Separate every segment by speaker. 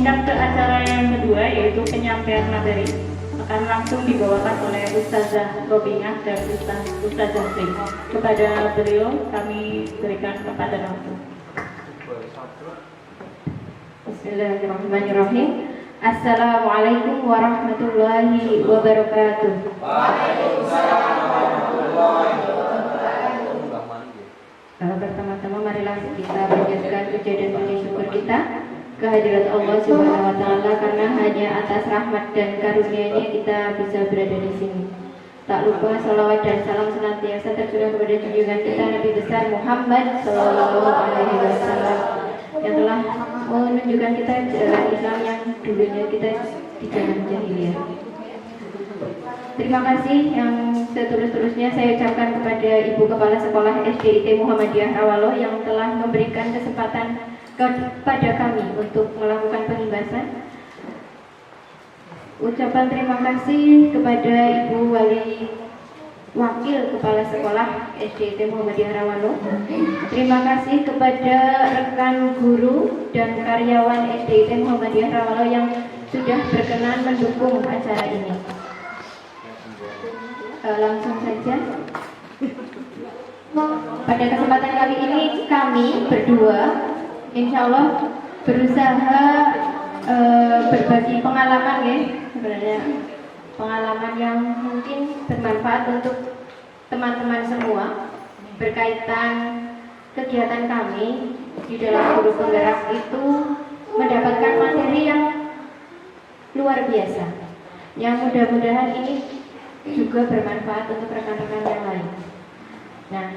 Speaker 1: Meningkat ke acara yang kedua, yaitu penyampaian materi, akan langsung dibawakan oleh Ustazah Robinah dan Ustazah Tri. Kepada beliau kami berikan kesempatan waktu.
Speaker 2: Bismillahirrahmanirrahim. Assalamualaikum warahmatullahi wabarakatuh.
Speaker 3: Waalaikumsalam warahmatullahi wabarakatuh.
Speaker 2: Pertama-tama marilah kita panjatkan puja dan puji syukur kita kehadirat Allah Subhanahu wa taala, karena hanya atas rahmat dan karunia-Nya kita bisa berada di sini. Tak lupa salawat dan salam senantiasa tercurah kepada junjungan kita Nabi besar Muhammad sallallahu alaihi wasallam yang telah menunjukkan kita jalan Islam yang dulunya kita di jalan jahiliyah. Terima kasih yang setulus-tulusnya saya ucapkan kepada Ibu Kepala Sekolah SDIT Muhammadiyah Rawalo yang telah memberikan kesempatan kepada kami untuk melakukan penghibasan. Ucapan terima kasih kepada Ibu Wali Wakil Kepala Sekolah SDIT Muhammadiyah Rawalo. Terima kasih kepada rekan guru dan karyawan SDIT Muhammadiyah Rawalo yang sudah berkenan mendukung acara ini. Langsung saja. Pada kesempatan kali ini kami berdua insya Allah berusaha berbagi pengalaman ya, sebenarnya pengalaman yang mungkin bermanfaat untuk teman-teman semua berkaitan kegiatan kami di dalam guru penggerak itu mendapatkan materi yang luar biasa yang mudah-mudahan ini juga bermanfaat untuk rekan-rekan yang lain. Nah,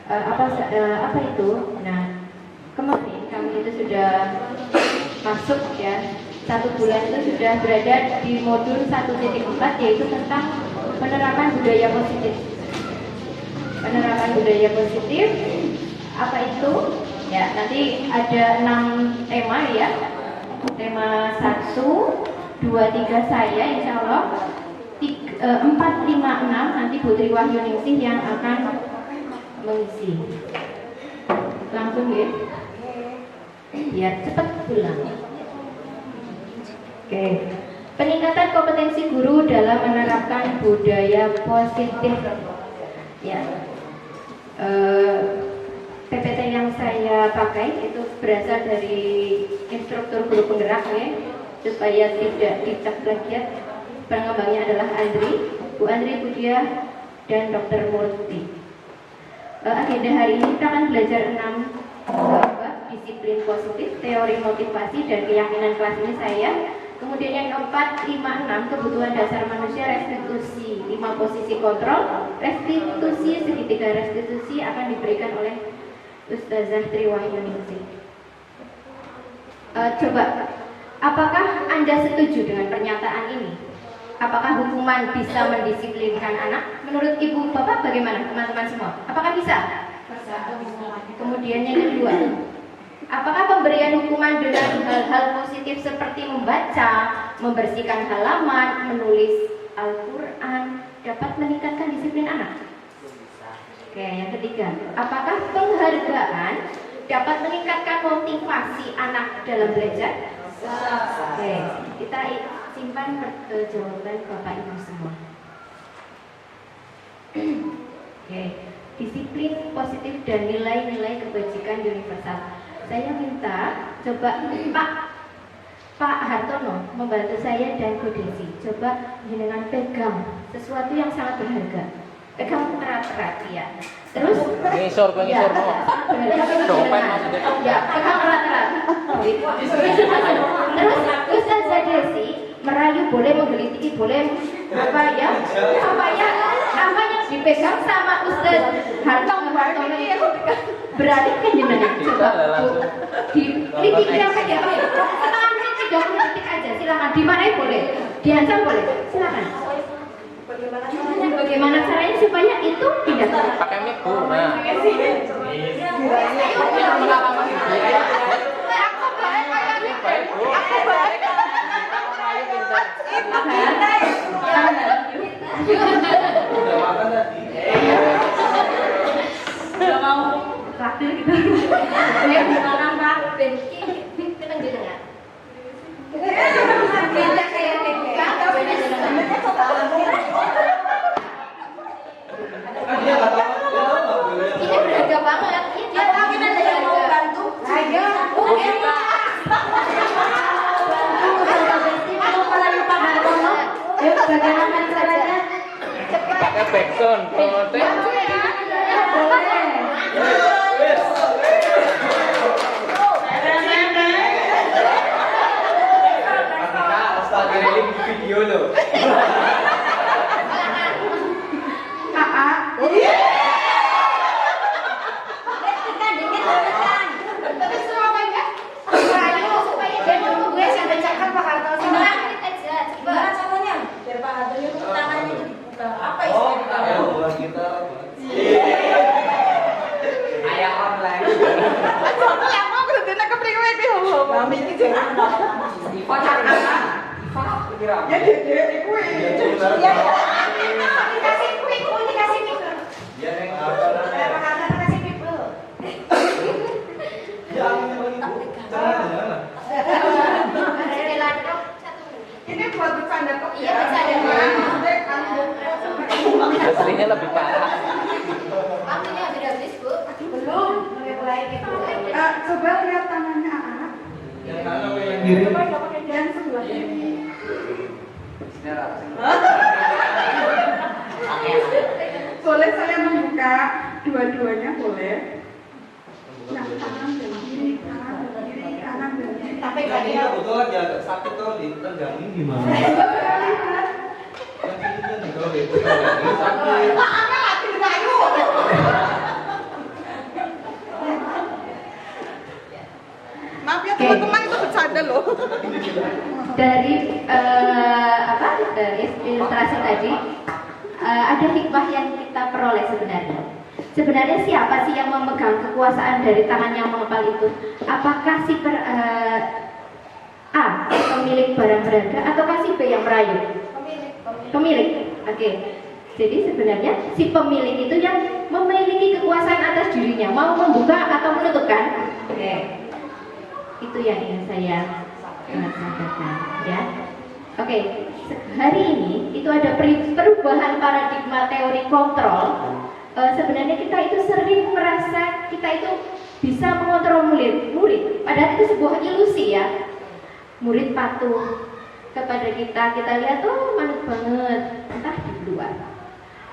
Speaker 2: apa itu? Nah, kemarin kami itu sudah masuk ya, 1 bulan itu sudah berada di modul 1.4, yaitu tentang penerapan budaya positif. Penerapan budaya positif apa itu? Ya, nanti ada 6 tema ya. Tema 1, 2, 3 saya insya Allah, 4, 5, 6 nanti Putri Wahyuningsih yang akan mengisi. Langsung ya, biar cepat pulang. Oke. Peningkatan kompetensi guru dalam menerapkan budaya positif. Ya. PPT yang saya pakai itu berasal dari instruktur guru penggerak ya, supaya tidak plagiat. Pengembangnya adalah Andri, Bu Andri Budia dan Dr. Murti. Agenda hari ini kita akan belajar 6 bab disiplin positif, teori motivasi dan keyakinan kelas ini saya. Kemudian yang 4, 5, 6 kebutuhan dasar manusia, restitusi, 5 posisi kontrol, restitusi, segitiga restitusi akan diberikan oleh Ustazah Tri Wahyuningsih. Coba, apakah Anda setuju dengan pernyataan ini? Apakah hukuman bisa mendisiplinkan anak? Menurut ibu bapak bagaimana teman-teman semua? Apakah bisa? Kemudian yang kedua, apakah pemberian hukuman dengan hal-hal positif seperti membaca, membersihkan halaman, menulis Al-Quran dapat meningkatkan disiplin anak? Oke, yang ketiga, apakah penghargaan dapat meningkatkan motivasi anak dalam belajar? Oke, kita simpan jawaban Bapak Ibu semua. Oke, disiplin positif dan nilai-nilai kebajikan universal. Saya minta coba Pak Hartono membantu saya dan Bu Desi. Coba jenengan pegang sesuatu yang sangat berharga. Pegang erat-erat ya. Terus
Speaker 3: Ngisor
Speaker 2: ya, pegang erat-erat. Terus Ustazah Desi merayu boleh, menggelitiki boleh, apa ya dipegang sama Ustaz Hartono berarti kan jenengan coba diklik yang kayak setengah menit 30 detik aja, silakan dimarahin boleh, diancam boleh, silakan. Bagaimana caranya supaya itu tidak
Speaker 3: pakai mic Bu. Nah.
Speaker 2: Udah mau traktir gitu. Ya gimana Pak? Benci kita jenengan. Kita kayak dibuka, tujuannya senang.
Speaker 3: Dia nggak tahu.
Speaker 2: Ini berharga banget. Dia tahu kita ada harga. Bantu. Ayo. Yuk, bagaimana caranya? Cepat.
Speaker 3: Pakai backsound, promote. Video loh. Ayah online.
Speaker 4: Ya dedek iku ini buat bercanda kok.
Speaker 2: Iya, bercanda.
Speaker 3: Aslinya lebih parah.
Speaker 2: Waktunya sudah habis, Bu. Belum. Mulai gitu.
Speaker 4: Coba lihat tangannya Aa.
Speaker 3: Yang kanan apa yang kiri?
Speaker 4: Yang sebelah ini. Boleh saya membuka dua-duanya boleh. Nah, kanan dan kiri, kanan dan kiri, kanan dan kiri.
Speaker 2: Tapi
Speaker 3: Yang ini kebetulan dia agak sakit kalau ditendangin gimana? Yang ini nih kalau ditendangin sakit.
Speaker 4: Maaf ya teman-teman, itu bercanda loh.
Speaker 2: dari dari ilustrasi tadi ada hikmah yang kita peroleh sebenarnya. Sebenarnya siapa sih yang memegang kekuasaan dari tangan yang mengepal itu? Apakah si A, pemilik barang berharga, ataukah si B yang merayu? Pemilik. Oke. Jadi sebenarnya si pemilik itu yang memiliki kekuasaan atas dirinya, mau membuka atau menutup kan? Oke. Itu yang ingin saya sampaikan, ya. Oke, hari ini itu ada perubahan paradigma teori kontrol. Sebenarnya kita itu sering merasa kita itu bisa mengontrol murid. Padahal itu sebuah ilusi ya. Murid patuh kepada kita lihat manut banget, entah di luar.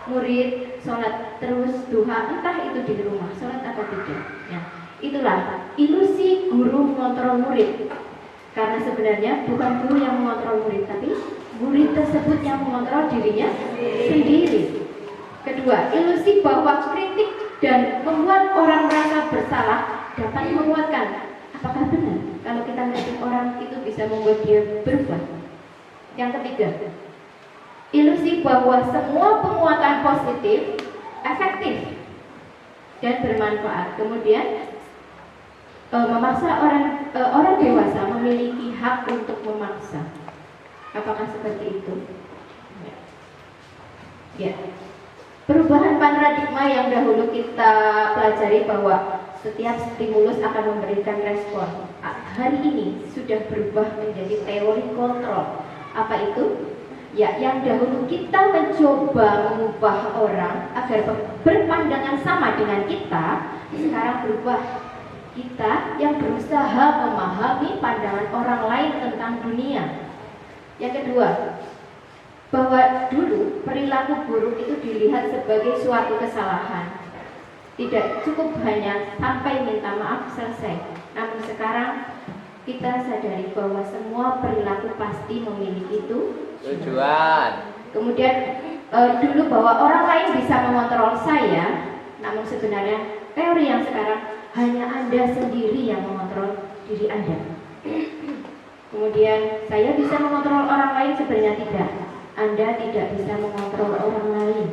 Speaker 2: Murid sholat terus duha, entah itu di rumah sholat atau tidak. Ya. Itulah ilusi guru mengontrol murid. Karena sebenarnya bukan guru yang mengontrol murid, tapi murid tersebut yang mengontrol dirinya sendiri. Kedua, ilusi bahwa kritik dan membuat orang merasa bersalah dapat menguatkan. Apakah benar kalau kita melihat orang itu bisa membuat dia berubah? Yang ketiga, ilusi bahwa semua penguatan positif efektif dan bermanfaat. Kemudian memaksa orang dewasa memiliki hak untuk memaksa. Apakah seperti itu? Ya. Perubahan paradigma yang dahulu kita pelajari bahwa setiap stimulus akan memberikan respon. Hari ini sudah berubah menjadi teori kontrol. Apa itu? Ya, yang dahulu kita mencoba mengubah orang agar berpandangan sama dengan kita, sekarang berubah. Kita yang berusaha memahami pandangan orang lain tentang dunia. Yang kedua, bahwa dulu perilaku buruk itu dilihat sebagai suatu kesalahan. Tidak cukup hanya sampai minta maaf selesai. Namun sekarang kita sadari bahwa semua perilaku pasti memiliki tujuan. Kemudian dulu bahwa orang lain bisa mengontrol saya, namun sebenarnya teori yang sekarang hanya Anda sendiri yang mengontrol diri Anda. Kemudian saya bisa mengontrol orang lain, sebenarnya tidak. Anda tidak bisa mengontrol orang lain.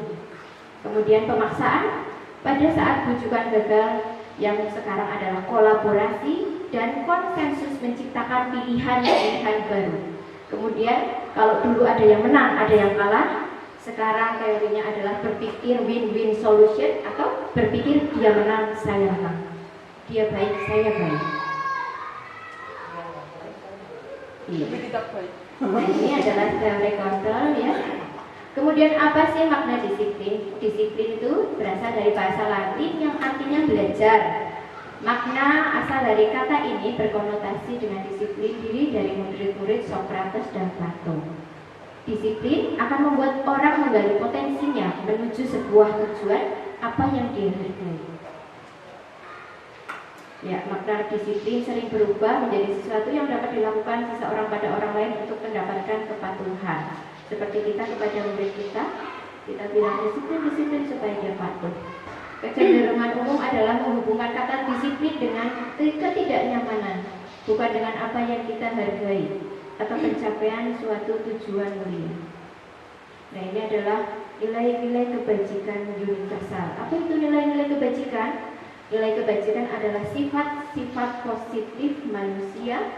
Speaker 2: Kemudian pemaksaan pada saat bujukan gagal, yang sekarang adalah kolaborasi dan konsensus menciptakan pilihan-pilihan baru. Kemudian kalau dulu ada yang menang, ada yang kalah, sekarang teorinya adalah berpikir win-win solution atau berpikir dia menang, saya menang. Dia baik, saya baik. Iya. Nah, ini adalah teori kontrol ya. Kemudian apa sih makna disiplin? Disiplin itu berasal dari bahasa Latin yang artinya belajar. Makna asal dari kata ini berkonotasi dengan disiplin diri dari murid-murid Socrates dan Plato. Disiplin akan membuat orang menggali potensinya menuju sebuah tujuan apa yang dia hargai. Ya, makna disiplin sering berubah menjadi sesuatu yang dapat dilakukan seseorang pada orang lain untuk mendapatkan kepatuhan. Seperti kita kepada murid kita bilang disiplin supaya dia patuh. Kecenderungan umum adalah menghubungkan kata disiplin dengan ketidaknyamanan, bukan dengan apa yang kita hargai atau pencapaian suatu tujuan mulia. Nah, ini adalah nilai-nilai kebajikan universal. Apa itu nilai-nilai kebajikan? Nilai kebajikan adalah sifat-sifat positif manusia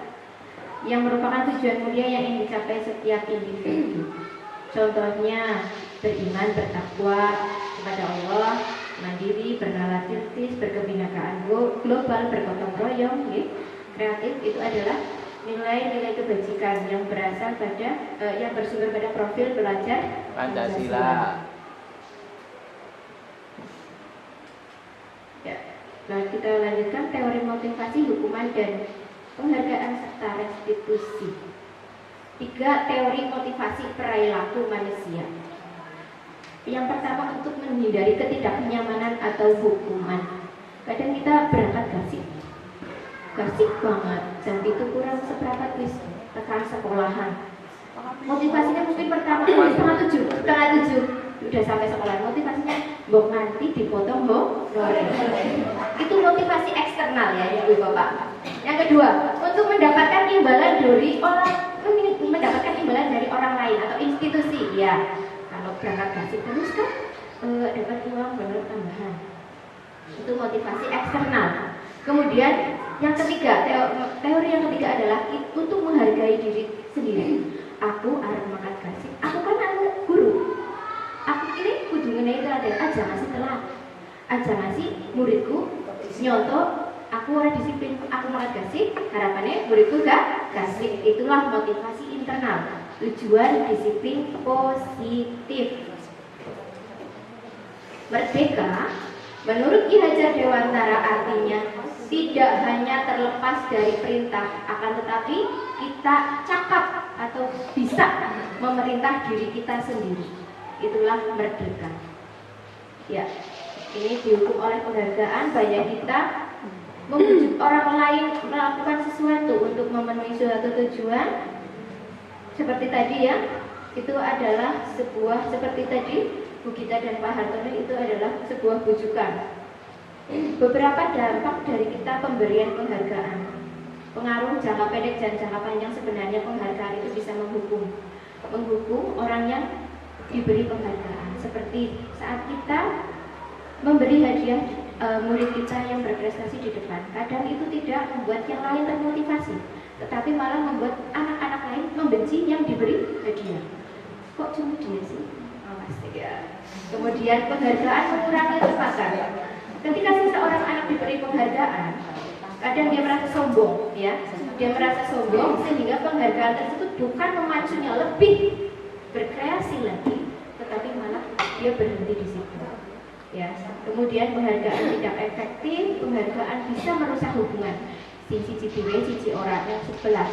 Speaker 2: yang merupakan tujuan mulia yang ingin dicapai setiap individu. Contohnya beriman, bertakwa kepada Allah, mandiri, bernalar kritis, berkebinekaan global, bergotong royong, kreatif. Itu adalah nilai-nilai kebajikan yang berasal pada yang bersumber pada profil belajar
Speaker 3: Pancasila.
Speaker 2: Ya. Nah, kita lanjutkan teori motivasi, hukuman dan penghargaan serta restitusi. 3 teori motivasi perilaku manusia. Yang pertama, untuk menghindari ketidaknyamanan atau hukuman. Kadang kita berangkat gasik banget, jam itu kurang seperempat wis tekan sekolahan. Motivasinya mungkin pertama setengah tujuh udah sampai sekolah. Motivasinya mbok nanti dipotong itu motivasi eksternal ya ibu bapak. Yang kedua, untuk mendapatkan imbalan dari orang lain atau institusi ya. Kalau berangkat gasik terus kan dapat uang benar tambahan. Itu motivasi eksternal. Kemudian yang ketiga, teori yang ketiga adalah untuk menghargai diri sendiri. Aku arep makan gasik. Aku kan anak guru. Aku ini kudu ngenai teladan aja ngasih telat. Aja ngasih muridku nyontoh aku orang disiplin, aku makan gasik, harapannya muridku gak gasik. Itulah motivasi internal. Tujuan disiplin positif. Merdeka menurut Ki Hajar Dewantara artinya tidak hanya terlepas dari perintah, akan tetapi kita cakap atau bisa memerintah diri kita sendiri. Itulah merdeka. Ya, ini dihukum oleh penghargaan. Banyak kita membujuk orang lain melakukan sesuatu untuk memenuhi suatu tujuan. Seperti tadi ya, itu adalah sebuah, seperti tadi Bu Gita dan Pak Hartono, itu adalah sebuah bujukan. Beberapa dampak dari kita pemberian penghargaan. Pengaruh jangka pendek dan jangka panjang, sebenarnya penghargaan itu bisa menghukum orang yang diberi penghargaan. Seperti saat kita memberi hadiah murid kita yang berprestasi di depan, kadang itu tidak membuat yang lain termotivasi, tetapi malah membuat anak-anak lain membenci yang diberi hadiah. Kok cuma dia sih? Pasti ya. Kemudian penghargaan mengurangi kesempatan. Ketika seseorang anak diberi penghargaan, kadang dia merasa sombong, ya. Dia merasa sombong sehingga penghargaan tersebut bukan memacunya lebih berkreasi lagi, tetapi malah dia berhenti di situ. Ya. Kemudian penghargaan tidak efektif, penghargaan bisa merusak hubungan. Siji dewe, siji ora yang sebelah.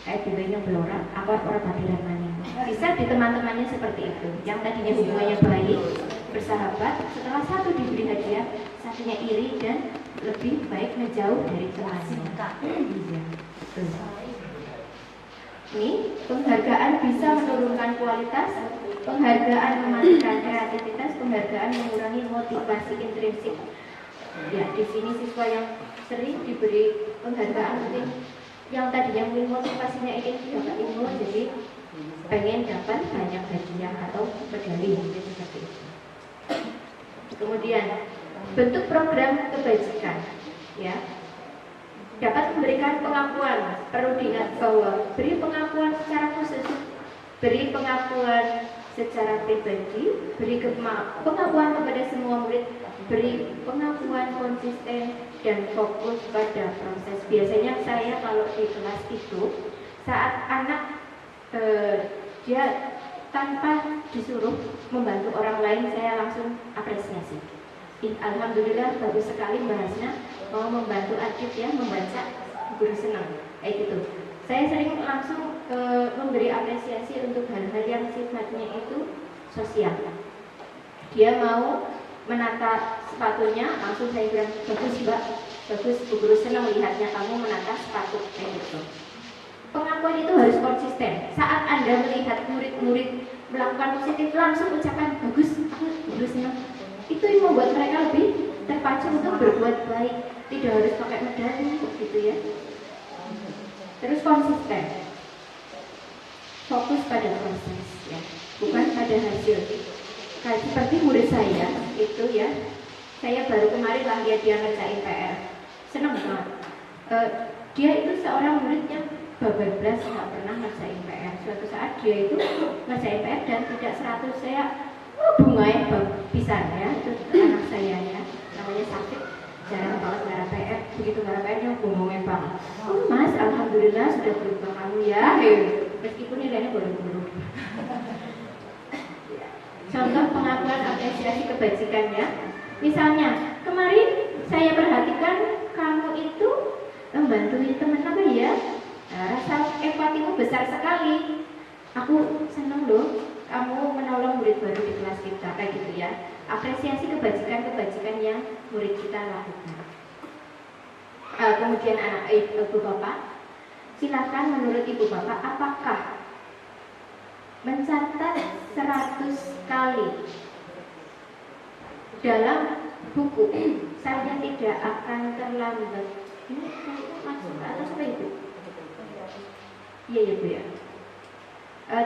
Speaker 2: Kayak dewe yang belora, apa orang badiran maning. Bisa di teman-temannya seperti itu. Yang tadinya hubungannya baik, bersahabat, setelah satu diberi hadiah, satunya iri dan lebih baik menjauh dari temannya. Ini penghargaan bisa menurunkan kualitas, penghargaan mematikan kreativitas, penghargaan mengurangi motivasi intrinsik. Ya, di sini siswa yang sering diberi penghargaan mungkin yang tadinya mungkin motivasinya ingin dapat ilmu, jadi pengen dapat banyak hadiah atau medali seperti itu. Kemudian bentuk program kebajikan, ya, dapat memberikan pengakuan. Perlu diingat bahwa beri pengakuan secara khusus, beri pengakuan secara pribadi, beri pengakuan kepada semua murid, beri pengakuan konsisten dan fokus pada proses. Biasanya saya kalau di kelas itu saat anak dia tanpa disuruh membantu orang lain, saya langsung apresiasi. Alhamdulillah bagus sekali bahasnya, mau membantu adik ya membaca, guru senang kayak gitu. Saya sering langsung memberi apresiasi untuk hal-hal yang sifatnya itu sosial. Dia mau menata sepatunya, langsung saya bilang, bagus mbak, bagus, bu guru senang melihatnya kamu menata sepatu kayak gitu. Pengakuan itu harus konsisten. Saat Anda melihat murid-murid melakukan positif, langsung ucapkan bagus, aku guru senang. Itu yang membuat mereka lebih terpacu untuk berbuat baik. Tidak harus pakai medali gitu ya. Terus konsisten, fokus pada proses ya, bukan pada hasil. Kayak seperti murid saya itu ya, saya baru kemarin lah lihat dia ngerjain PR, seneng banget. Dia itu seorang murid yang bablas nggak pernah ngerjain PR. Suatu saat dia itu ngerjain PR dan tidak 100, saya bunga yang bisa ya, itu anak saya ya, namanya Sakit, jarang banget ngarap PR. Begitu ngarap PR yang bunganya banget. Oh mas, alhamdulillah sudah berubah kamu ya, meskipun nilainya bolong-bolong. Contoh pengakuan apresiasi kebajikannya, misalnya kemarin saya perhatikan kamu itu membantu teman apa ya, rasa empatimu besar sekali. Aku senang loh kamu menolong murid baru di kelas kita, kayak gitu ya. Apresiasi kebajikan-kebajikan yang murid kita lakukan. Kemudian anak ibu bapak, silakan menurut ibu bapak apakah mencatat 100 kali dalam buku saya tidak akan terlambat. Ini masuk ke atas apa itu? Iya ya bu ya.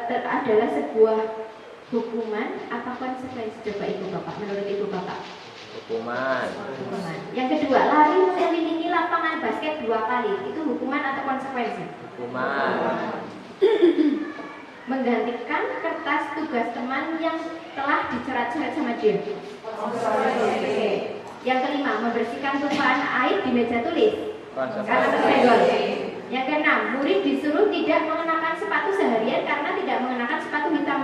Speaker 2: Adalah sebuah hukuman apa konsekuensi, coba ibu bapak, menurut ibu bapak?
Speaker 5: Hukuman.
Speaker 2: Yang kedua, lari mengelilingi lapangan basket 2 kali, itu hukuman atau konsekuensi?
Speaker 5: Hukuman.
Speaker 2: Menggantikan kertas tugas teman yang telah dicoret-coret sama dia. Yang kelima, membersihkan tumpahan air di meja tulis karena tersenggol. Yang keenam, murid disuruh tidak mengenakan sepatu seharian karena tidak mengenakan sepatu hitam.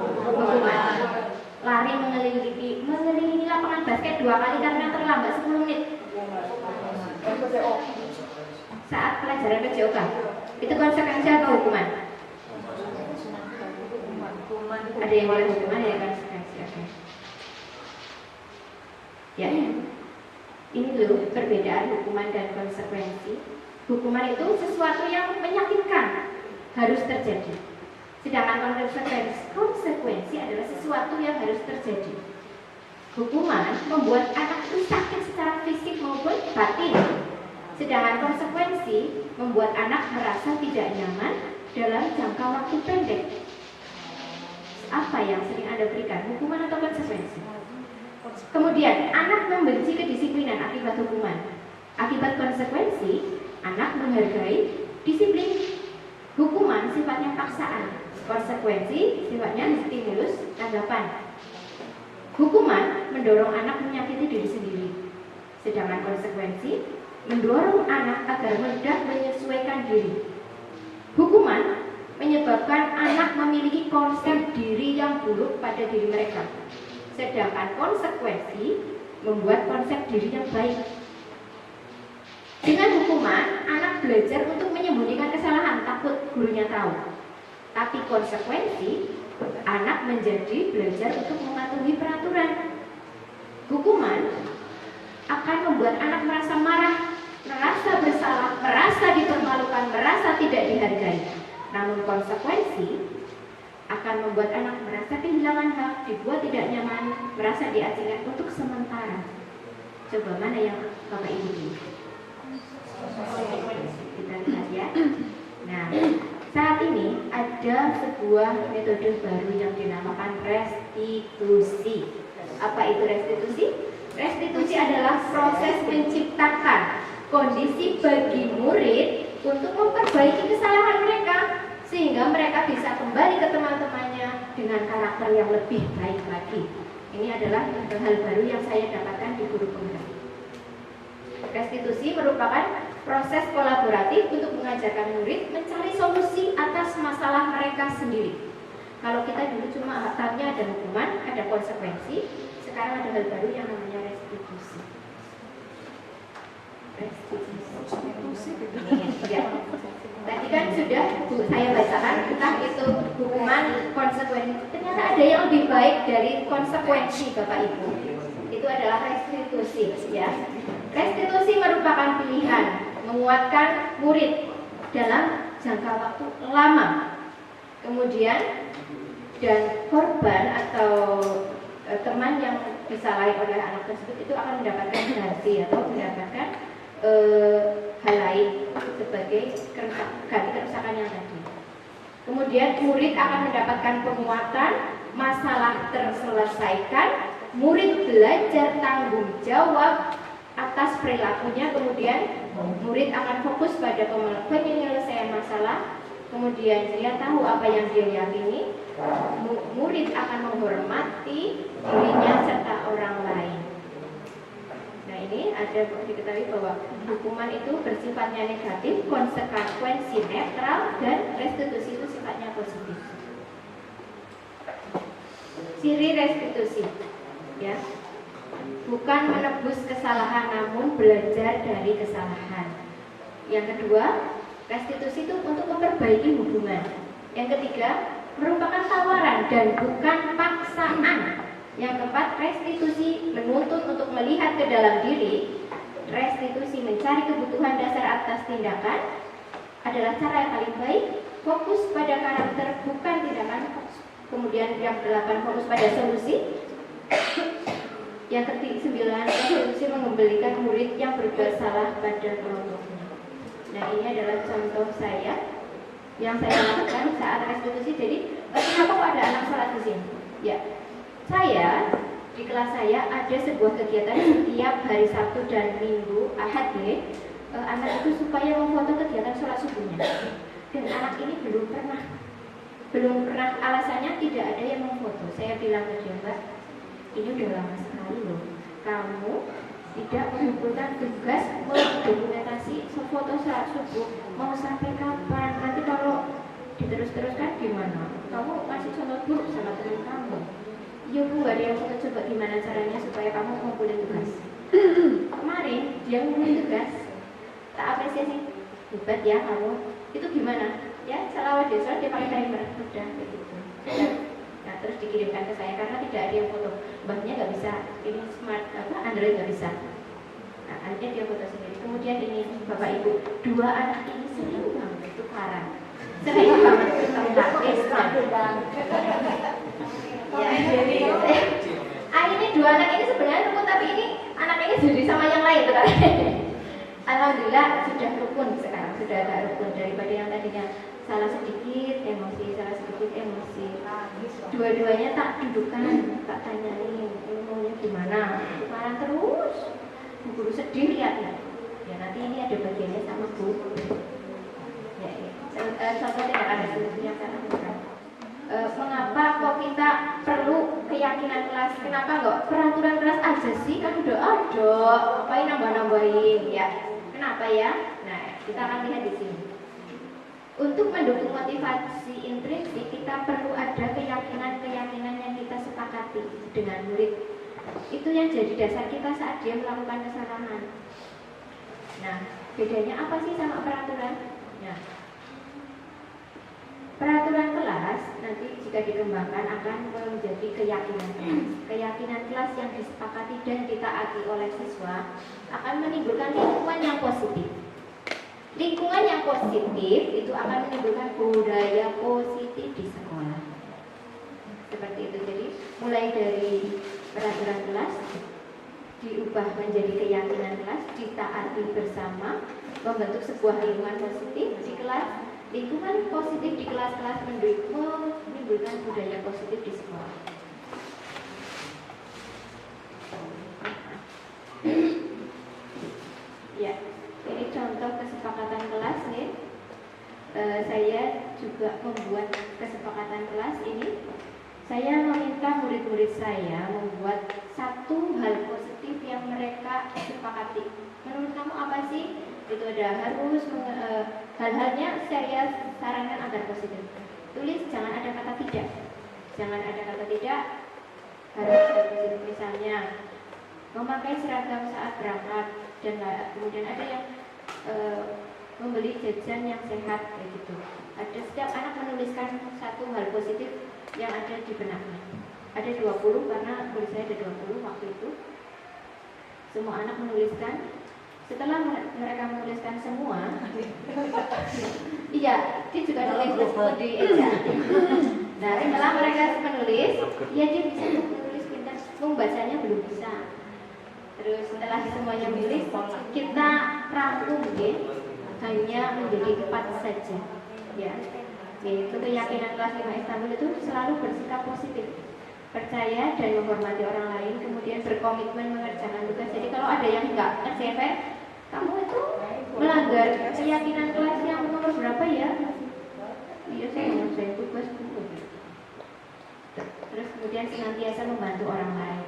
Speaker 2: Hukuman. Lari mengelilingi lapangan basket 2 kali karena terlambat 10 menit. Saat pelajaran PJOK, itu konsekuensi atau hukuman? Ada yang bilang hukuman, ada yang konsekuensi. Okay. Ya, ini loh perbedaan hukuman dan konsekuensi. Hukuman itu sesuatu yang menyakitkan, harus terjadi. Sedangkan konsekuensi adalah sesuatu yang harus terjadi. Hukuman membuat anak itu sakit secara fisik maupun batin. Sedangkan konsekuensi membuat anak merasa tidak nyaman dalam jangka waktu pendek. Apa yang sering Anda berikan, hukuman atau konsekuensi? Kemudian, anak membenci kedisiplinan akibat hukuman. Akibat konsekuensi, anak menghargai disiplin. Hukuman sifatnya paksaan, konsekuensi sifatnya stimulus tanggapan. Hukuman mendorong anak menyakiti diri sendiri, sedangkan konsekuensi mendorong anak agar mudah menyesuaikan diri. Hukuman menyebabkan anak memiliki konsep diri yang buruk pada diri mereka, sedangkan konsekuensi membuat konsep diri yang baik. Dengan hukuman, anak belajar untuk menyembunyikan kesalahan, takut gurunya tahu. Tapi konsekuensi, anak menjadi belajar untuk mematuhi peraturan. Hukuman akan membuat anak merasa marah, merasa bersalah, merasa dipermalukan, merasa tidak dihargai. Namun konsekuensi akan membuat anak merasa kehilangan hak, dibuat tidak nyaman, merasa diasingkan untuk sementara. Coba mana yang Bapak Ibu? Kita lihat ya. Nah, saat ini ada sebuah metode baru yang dinamakan restitusi. Apa itu restitusi? Restitusi adalah proses menciptakan kondisi bagi murid untuk memperbaiki kesalahan mereka sehingga mereka bisa kembali ke teman-temannya dengan karakter yang lebih baik lagi. Ini adalah hal baru yang saya dapatkan di guru penggerak. Restitusi merupakan proses kolaboratif untuk mengajarkan murid mencari solusi atas masalah mereka sendiri. Kalau kita dulu cuma tanya ada hukuman, ada konsekuensi, sekarang ada hal baru yang namanya restitusi. Restitusi. Ya. Tadi kan sudah saya bacakan entah itu hukuman, konsekuensi. Ternyata ada yang lebih baik dari konsekuensi, Bapak Ibu. Itu adalah restitusi, ya. Restitusi merupakan pilihan menguatkan murid dalam jangka waktu lama. Kemudian dan korban atau teman yang disalahi oleh anak tersebut itu akan mendapatkan ganti atau mendapatkan hal lain sebagai ganti kerusakan yang tadi. Kemudian murid akan mendapatkan penguatan, masalah terselesaikan, murid belajar tanggung jawab atas perilakunya, kemudian murid akan fokus pada penyelesaian masalah, kemudian dia tahu apa yang dia yakini, murid akan menghormati dirinya serta orang lain. Nah, ini ada diketahui bahwa hukuman itu bersifatnya negatif, konsekuensi netral, dan restitusi itu sifatnya positif. Ciri restitusi, ya, bukan menebus kesalahan namun belajar dari kesalahan. Yang kedua, restitusi itu untuk memperbaiki hubungan. Yang ketiga, merupakan tawaran dan bukan paksaan. Yang keempat, restitusi menuntut untuk melihat ke dalam diri. Restitusi mencari kebutuhan dasar atas tindakan adalah cara yang paling baik. Fokus pada karakter bukan tindakan. Kemudian yang kedelapan, fokus pada solusi. Yang ke-9, restitusi mengembalikan murid yang berbuat salah pada kelompoknya. Nah, ini adalah contoh saya yang saya lakukan saat restitusi. Jadi, kenapa kok ada anak sholat di sini? Ya, saya di kelas saya ada sebuah kegiatan setiap hari Sabtu dan Minggu Ahad ya. Anak itu supaya memfoto kegiatan sholat subuhnya. Dan anak ini belum pernah alasannya tidak ada yang memfoto. Saya bilang ke dia, Mbak, ini udah lama sekali loh. Kamu tidak mengumpulkan tugas mendokumentasi foto sholat subuh. Mau sampai kapan? Nanti kalau diterus-teruskan gimana? Kamu masih contoh buruk sama teman kamu. Ya Bu, gak ada yang mau coba gimana caranya supaya kamu ngumpulin tugas. Kemarin dia ngumpulin tugas, tak apresiasi. Hebat ya kamu. Itu gimana? Ya, salah dia pakai timer. Udah begitu. Nah, terus dikirimkan ke saya karena tidak ada yang foto. Mbaknya nggak bisa, ini smart Android nggak bisa. Nah, akhirnya dia foto sendiri. Kemudian ini Bapak Ibu, dua anak ini sering banget tukaran, sering banget ketemu artis. Ya, jadi ini dua anak ini sebenarnya rukun, tapi ini anak ini jadi sama yang lain tuh kan. Alhamdulillah sudah rukun sekarang, sudah agak rukun daripada yang tadinya salah sedikit emosi, salah sedikit emosi. Dua-duanya tak dudukkan, tak tanyain ini maunya gimana, marah terus. Bu guru sedih lihatnya. Ya nanti ini ada bagiannya sama Bu. Ya, contoh tindakan restitusi yang saya lakukan. Mengapa kok kita perlu keyakinan kelas? Kenapa enggak peraturan kelas aja sih? Kan udah ada, ngapain nambah-nambahin ya? Kenapa ya? Nah, kita akan lihat di sini. Untuk mendukung motivasi intrinsik, kita perlu ada keyakinan-keyakinan yang kita sepakati dengan murid. Itu yang jadi dasar kita saat dia melakukan kesalahan. Nah, bedanya apa sih sama peraturan? Nah, peraturan kelas nanti jika dikembangkan akan menjadi keyakinan kelas. Keyakinan kelas yang disepakati dan ditaati oleh siswa akan menimbulkan lingkungan yang positif. Lingkungan yang positif itu akan menimbulkan budaya positif di sekolah. Seperti itu. Jadi mulai dari peraturan kelas diubah menjadi keyakinan kelas, ditaati bersama, membentuk sebuah lingkungan positif di kelas. Lingkungan positif di kelas-kelas menimbulkan budaya positif di sekolah. Ya, ini contoh kesepakatan kelas nih. Saya juga membuat kesepakatan kelas ini. Saya meminta murid-murid saya membuat satu hal positif yang mereka sepakati. Menurut kamu apa sih Itu ada harus hal-halnya saya sarankan agar positif. Tulis jangan ada kata tidak. Jangan ada kata tidak, harus ada positif. Misalnya memakai seragam saat berangkat dan kemudian ada yang membeli jajan yang sehat kayak gitu. Ada setiap anak menuliskan satu hal positif yang ada di benaknya. Ada 20 karena tulis saya ada 20 waktu itu. Semua anak menuliskan. Setelah mereka menuliskan semua, iya, dia juga nulis di eja. Nah, setelah mereka menulis, ya dia bisa menulis pintar. Membacanya belum bisa. Terus setelah semuanya menulis, kita rangkum ya, hanya menjadi 4 saja. Ya, yaitu keyakinan kelas 5 Istanbul itu selalu bersikap positif, percaya dan menghormati orang lain, kemudian berkomitmen mengerjakan tugas. Jadi kalau ada yang enggak nge-CV, kamu itu melanggar keyakinan kelas yang nomor berapa ya? Iya, saya ngerjain tugas dulu. Terus kemudian senantiasa membantu orang lain.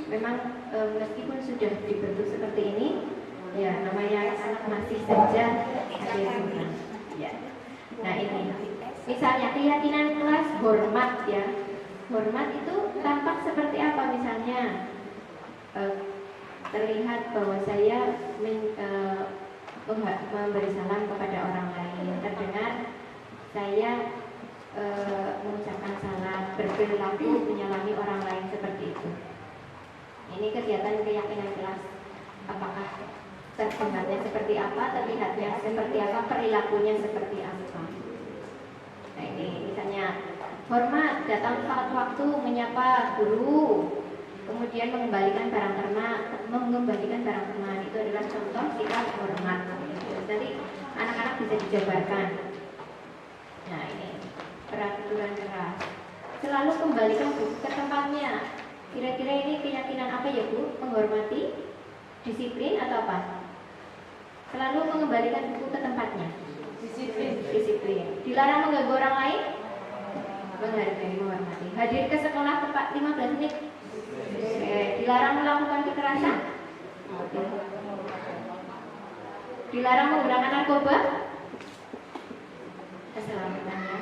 Speaker 2: Memang meskipun sudah dibentuk seperti ini, ya namanya anak masih saja ada yang kurang. Ya. Nah ini, misalnya keyakinan kelas hormat ya. Hormat itu tampak seperti apa misalnya? Terlihat bahwa saya memberi salam kepada orang lain, terdengar saya mengucapkan salam, berperilaku menyalami orang lain seperti itu. Ini kegiatan keyakinan kelas. Apakah terlihatnya seperti apa, terlihatnya seperti apa, perilakunya seperti apa. Nah ini misalnya hormat, datang tepat waktu, menyapa guru, kemudian mengembalikan barang teman, itu adalah contoh sikap hormat. Jadi anak-anak bisa dijabarkan. Nah ini peraturan keras. Selalu kembalikan buku ke tempatnya. Kira-kira ini keyakinan apa ya Bu? Menghormati, disiplin atau apa? Selalu mengembalikan buku ke tempatnya. Disiplin. Dilarang mengganggu orang lain. Menghargai, menghormati. Hadir ke sekolah tepat 15 menit. Dilarang melakukan kekerasan. Dilarang menggunakan narkoba. Keselamatannya.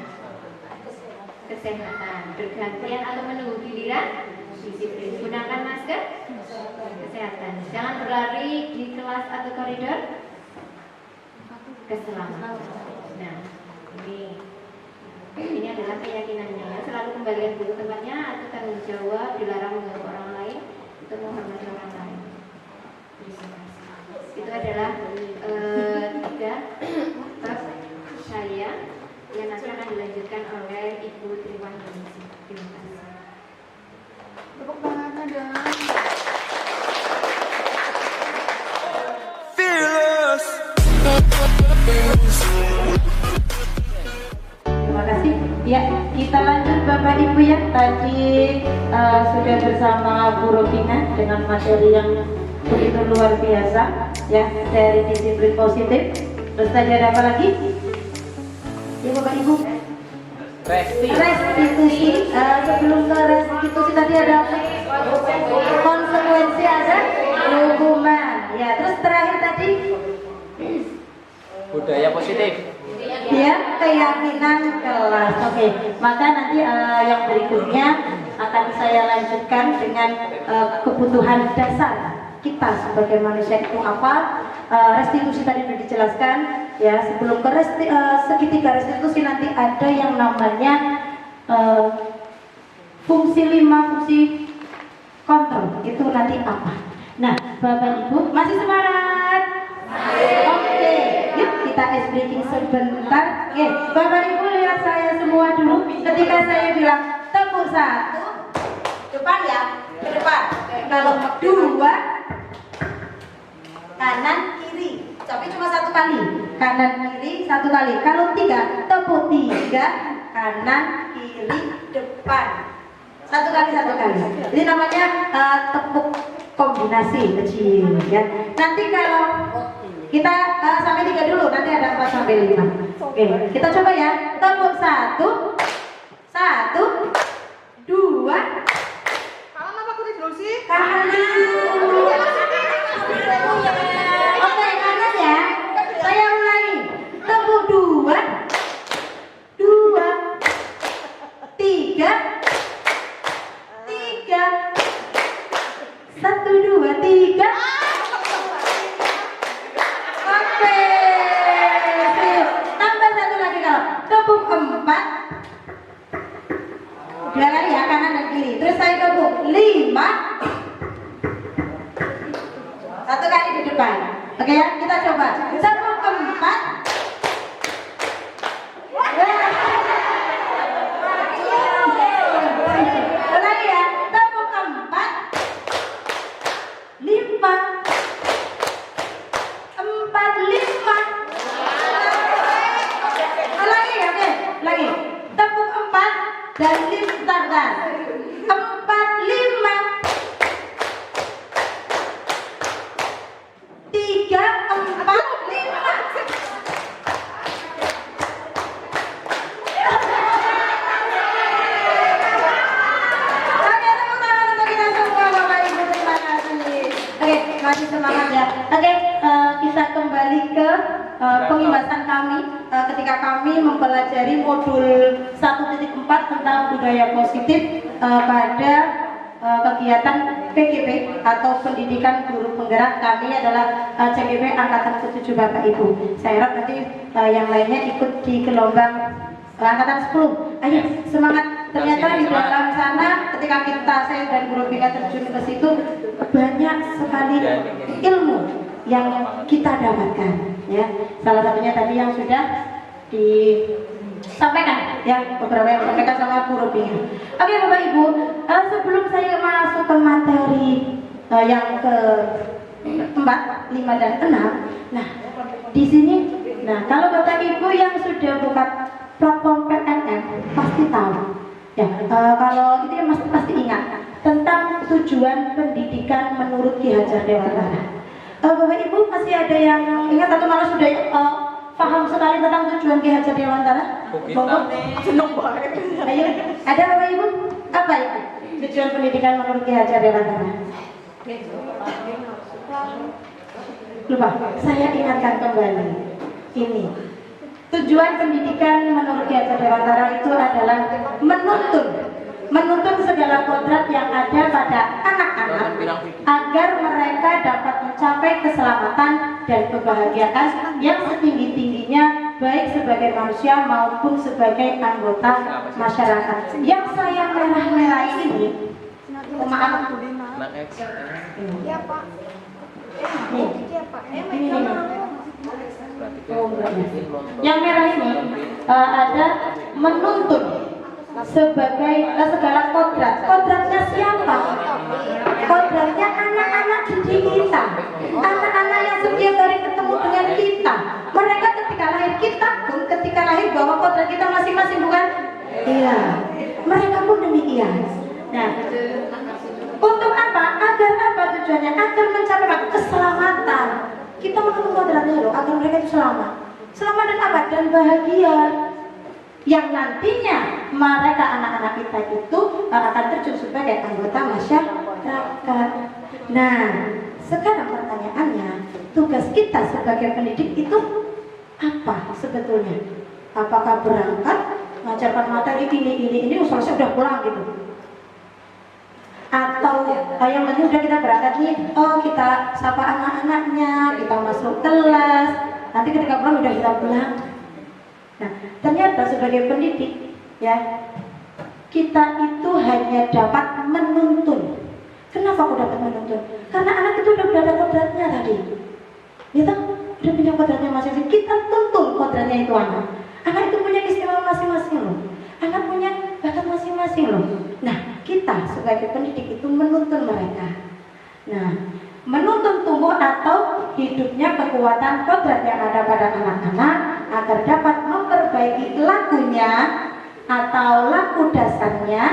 Speaker 2: Kesehatan. Bergantian atau menunggu giliran. Disiplin. Gunakan masker. Kesehatan. Jangan berlari di kelas atau koridor. Keselamatan. Nah, ini adalah keyakinannya ya. Selalu kembalikan buku tempatnya atau tanggung jawab, dilarang mengganggu orang lain, itu menghormati orang lain. Itu adalah 3 bab saya yang nanti akan dilanjutkan oleh Ibu Triwan Indonesia. Terima kasih.
Speaker 4: Tepuk tangan dong.
Speaker 6: Terima kasih. Ya, kita lanjut Bapak Ibu ya. Tadi sudah bersama Bu Robina dengan materi yang begitu luar biasa ya, dari disiplin positif. Terus tadi ada apa lagi? Ya Bapak Ibu. Restitusi. Sebelum ke restitusi tadi ada konsekuensi, ada hukuman. Ya, terus terakhir tadi
Speaker 5: Budaya positif.
Speaker 6: ya, keyakinan kelas. Oke, maka nanti yang berikutnya akan saya lanjutkan dengan kebutuhan dasar kita sebagai manusia itu apa. Restitusi tadi sudah dijelaskan ya. Sebelum ke segitiga restitusi nanti ada yang namanya fungsi 5, fungsi kontrol. Itu nanti apa? Nah, Bapak Ibu masih semangat? Oke, yuk kita ice breaking sebentar. Oke, Bapak Ibu lihat saya semua dulu. Ketika saya bilang tepuk 1, depan ya, ke depan. Kalau 2, kanan kiri. Tapi cuma 1 kali. Kanan kiri 1 kali. Kalau 3, tepuk 3, kanan kiri depan. 1 kali 1 kali. Ini namanya tepuk kombinasi kecil ya. Nanti kalau kita sampai 3 dulu, nanti ada 4 sampai 5. Oke, kita coba ya. Tepuk 1, 2.
Speaker 4: Kanan apa kiri dulu sih?
Speaker 6: Kanan. Oke, kanan ya. dan 5 tangan. 4, 5. 3, 4, 5. Oke, tepuk tangan untuk kita semua Bapak Ibu, terima kasih. Oke, masih semangat ya. Oke, kita kembali ke pengibasan kami ketika kami mempelajari modul 1.4 tentang budaya positif pada kegiatan PGP atau Pendidikan Guru Penggerak. Kami adalah CGP Angkatan ke-7 Bapak Ibu. Saya harap nanti yang lainnya ikut di gelombang Angkatan 10. Ayo semangat. Ternyata di dalam sana ketika saya dan Guru Bika terjun ke situ banyak sekali ilmu yang kita dapatkan ya. Salah satunya tadi yang sudah disampaikan ya, beberapa yang disampaikan sama Guru Bika. Oke Bapak Ibu, sebelum saya masuk ke materi yang ke 4, 5 dan 6. Nah, di sini kalau Bapak Ibu yang sudah buka platform PNM pasti tahu. Ya, kalau itu yang pasti ingat tentang tujuan pendidikan menurut Ki Hajar Dewantara. Bapak Ibu masih ada yang ingat atau malah sudah paham sekali tentang tujuan Ki Hajar Dewantara?
Speaker 4: Seneng banget.
Speaker 6: Ayo, ada Bapak Ibu? Apa itu tujuan pendidikan menurut Ki Hajar Dewantara? Lupa, saya ingatkan kembali. Ini tujuan pendidikan menurut Ki Hajar Dewantara itu adalah menuntun segala kodrat yang ada pada anak-anak agar mereka dapat mencapai keselamatan dan kebahagiaan yang setinggi-tingginya baik sebagai manusia maupun sebagai anggota masyarakat. Yang saya merah-merah ini, maaf,
Speaker 4: Iya Pak.
Speaker 6: ini. Yang merah ini ada menuntun sebagai segala kodrat. Kodratnya siapa? Kodratnya anak-anak didik kita, anak-anak yang setiap hari ketemu dengan kita. Mereka ketika lahir, kita pun ketika lahir bawa kodrat kita masing-masing, bukan? Iya, mereka pun demikian. Nah, untuk apa? Agar apa tujuannya? Agar mencapai keselamatan. Kita menuntut kodratnya loh, agar mereka itu selamat dan apa? Dan bahagia. Yang nantinya mereka anak-anak kita itu akan terjun sebagai anggota masyarakat. Nah, sekarang pertanyaannya, tugas kita sebagai pendidik itu apa sebetulnya? Apakah berangkat mengajarkan materi ini selesai udah pulang gitu? Atau yang penting udah kita berangkat nih, kita sapa anak-anaknya, kita masuk kelas, nanti ketika pulang udah kita pulang. Nah, ternyata sebagai pendidik ya, kita itu hanya dapat menuntun. Kenapa aku dapat menuntun? Karena anak itu udah ada kodratnya tadi. Ya toh, udah punya kodratnya masing-masing. Kita tuntun kodratnya itu anak. Anak itu punya keistimewaan masing-masing loh. Anak punya bakat masing-masing loh. Nah, kita sebagai pendidik itu menuntun mereka. Nah, menuntun tumbuh atau hidupnya kekuatan kodrat yang ada pada anak-anak agar dapat memperbaiki lakunya atau laku dasarnya,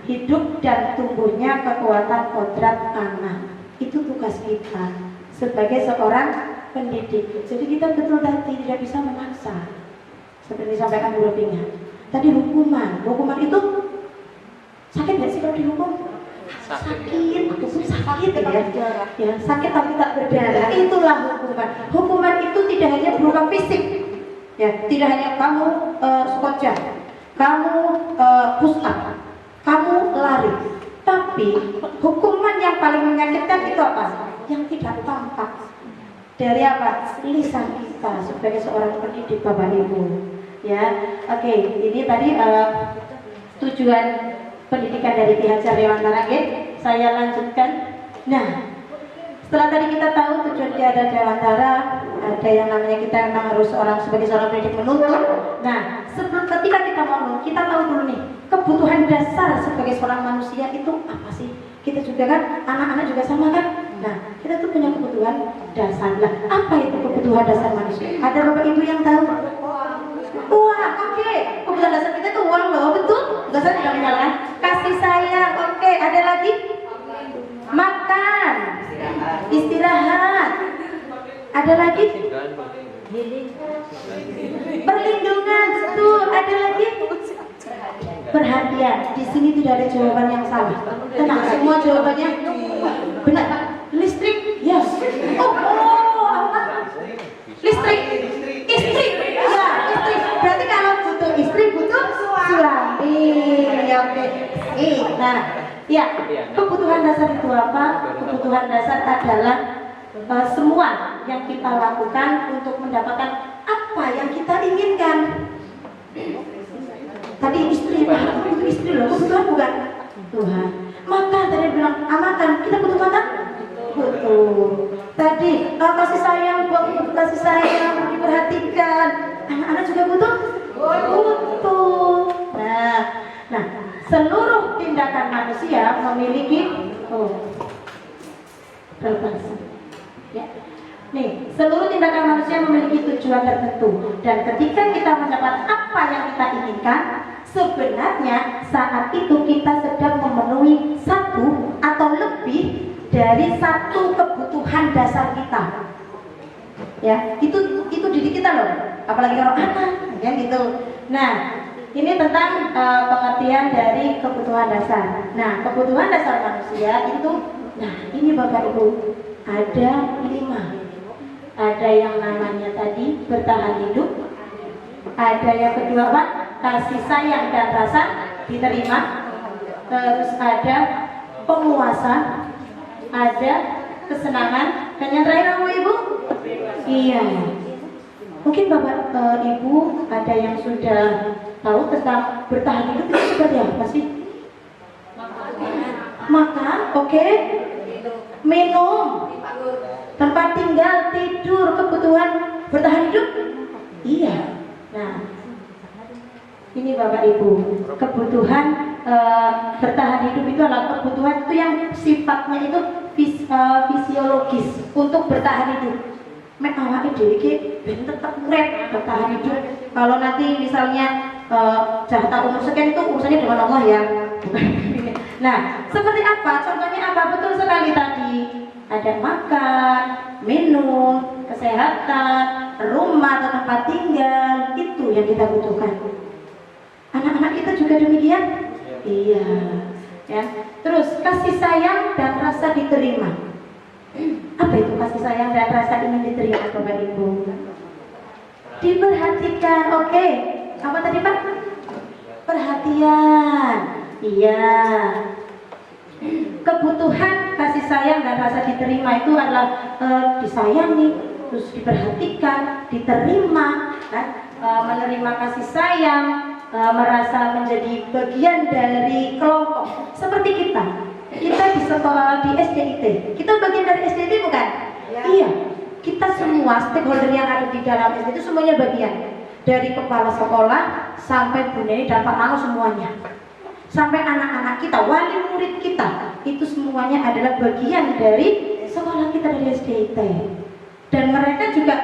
Speaker 6: hidup dan tumbuhnya kekuatan kodrat anak. Itu tugas kita sebagai seorang pendidik. Jadi kita betul tadi tidak bisa memaksa. Seperti disampaikan Guru Bina. Tadi hukuman itu sakit nggak sih kalau dihukum? Sakit, hukum sakit ya, sakit tapi tak berdarah. Itulah hukuman. Hukuman itu tidak hanya berupa fisik, ya, tidak hanya kamu squat jump, kamu push up, kamu lari, tapi hukuman yang paling menyakitkan itu apa? Yang tidak tampak dari apa? Lisan kita sebagai seorang pendidik Bapak Ibu. Ya, oke, ini tadi tujuan pendidikan dari Ki Hajar Dewantara. Saya lanjutkan. Nah, setelah tadi kita tahu tujuan Ki Hajar Dewantara, ada yang namanya kita memang harus sebagai seorang pendidik menuntun. Nah, sebelum ketika kita mau kita tahu dulu nih kebutuhan dasar sebagai seorang manusia itu apa sih? Kita juga kan, anak-anak juga sama kan? Nah, kita tuh punya kebutuhan dasar. Lah, apa itu kebutuhan dasar manusia? Ada Bapak Ibu yang tahu? Uang, oke. Kebutuhan dasar kita itu uang loh, betul? Dasarnya Perhatian, di sini tidak ada jawaban yang salah. Tenang, semua jawabannya benar. Listrik, yes. Apa? Listrik, istri, ya istri. Berarti kalau butuh istri butuh suami. Oke. Nah, ya kebutuhan dasar itu apa? Kebutuhan dasar adalah semua yang kita lakukan untuk mendapatkan apa yang kita inginkan. Tadi istri, Pak, butuh istri loh, kebutuhan bukan? Tuhan. Makan, tadi bilang, makan, kita butuh makan? Butuh. Tadi, kasih sayang, butuh kasih sayang, diperhatikan. Anak-anak juga butuh? Butuh. Nah, seluruh tindakan manusia memiliki ya. Nih, seluruh tindakan manusia memiliki tujuan tertentu, dan ketika kita mendapat apa yang kita inginkan, sebenarnya saat itu kita sedang memenuhi satu atau lebih dari satu kebutuhan dasar kita. Ya, itu diri kita loh, apalagi kalau anak, ya gitu. Nah, ini tentang pengertian dari kebutuhan dasar. Nah, kebutuhan dasar manusia itu, nah ini Bapak Ibu, ada 5. Ada yang namanya tadi bertahan hidup, ada yang kedua Pak, kasih sayang dan rasa diterima, terus ada penguasa, ada kesenangan, dan yang terakhir apa Ibu? Iya. Mungkin Bapak Ibu ada yang sudah tahu tentang bertahan hidup itu seperti apa sih? Makan, oke. Minum, tempat tinggal, tidur, kebutuhan bertahan hidup. Iya. Nah, ini Bapak Ibu, kebutuhan bertahan hidup itu adalah kebutuhan itu yang sifatnya itu fisiologis untuk bertahan hidup. Mek awake dhewe iki ben tetep urip bertahan hidup. Kalau nanti misalnya jatah umur sekian itu urusannya dengan Allah ya. Nah, seperti apa? Contohnya apa? Betul sekali tadi. Ada makan, minum, kesehatan, rumah atau tempat tinggal, itu yang kita butuhkan. Anak-anak kita juga demikian? Iya. Ya. Terus kasih sayang dan rasa diterima. Apa itu kasih sayang dan rasa ingin diterima Bapak Ibu? Diperhatikan, oke. Apa tadi Pak? Perhatian. Iya. Kebutuhan kasih sayang dan rasa diterima itu adalah disayangi, terus diperhatikan, diterima, kan? Menerima kasih sayang, merasa menjadi bagian dari kelompok. Seperti kita di sekolah di SDIT, kita bagian dari SDIT bukan? Ya. Iya. Kita semua stakeholder yang ada di dalam SDIT itu semuanya bagian, dari kepala sekolah sampai Bu Neni dan Pak Mano semuanya. Sampai anak-anak kita, wali murid kita, itu semuanya adalah bagian dari sekolah kita dari SDIT. Dan mereka juga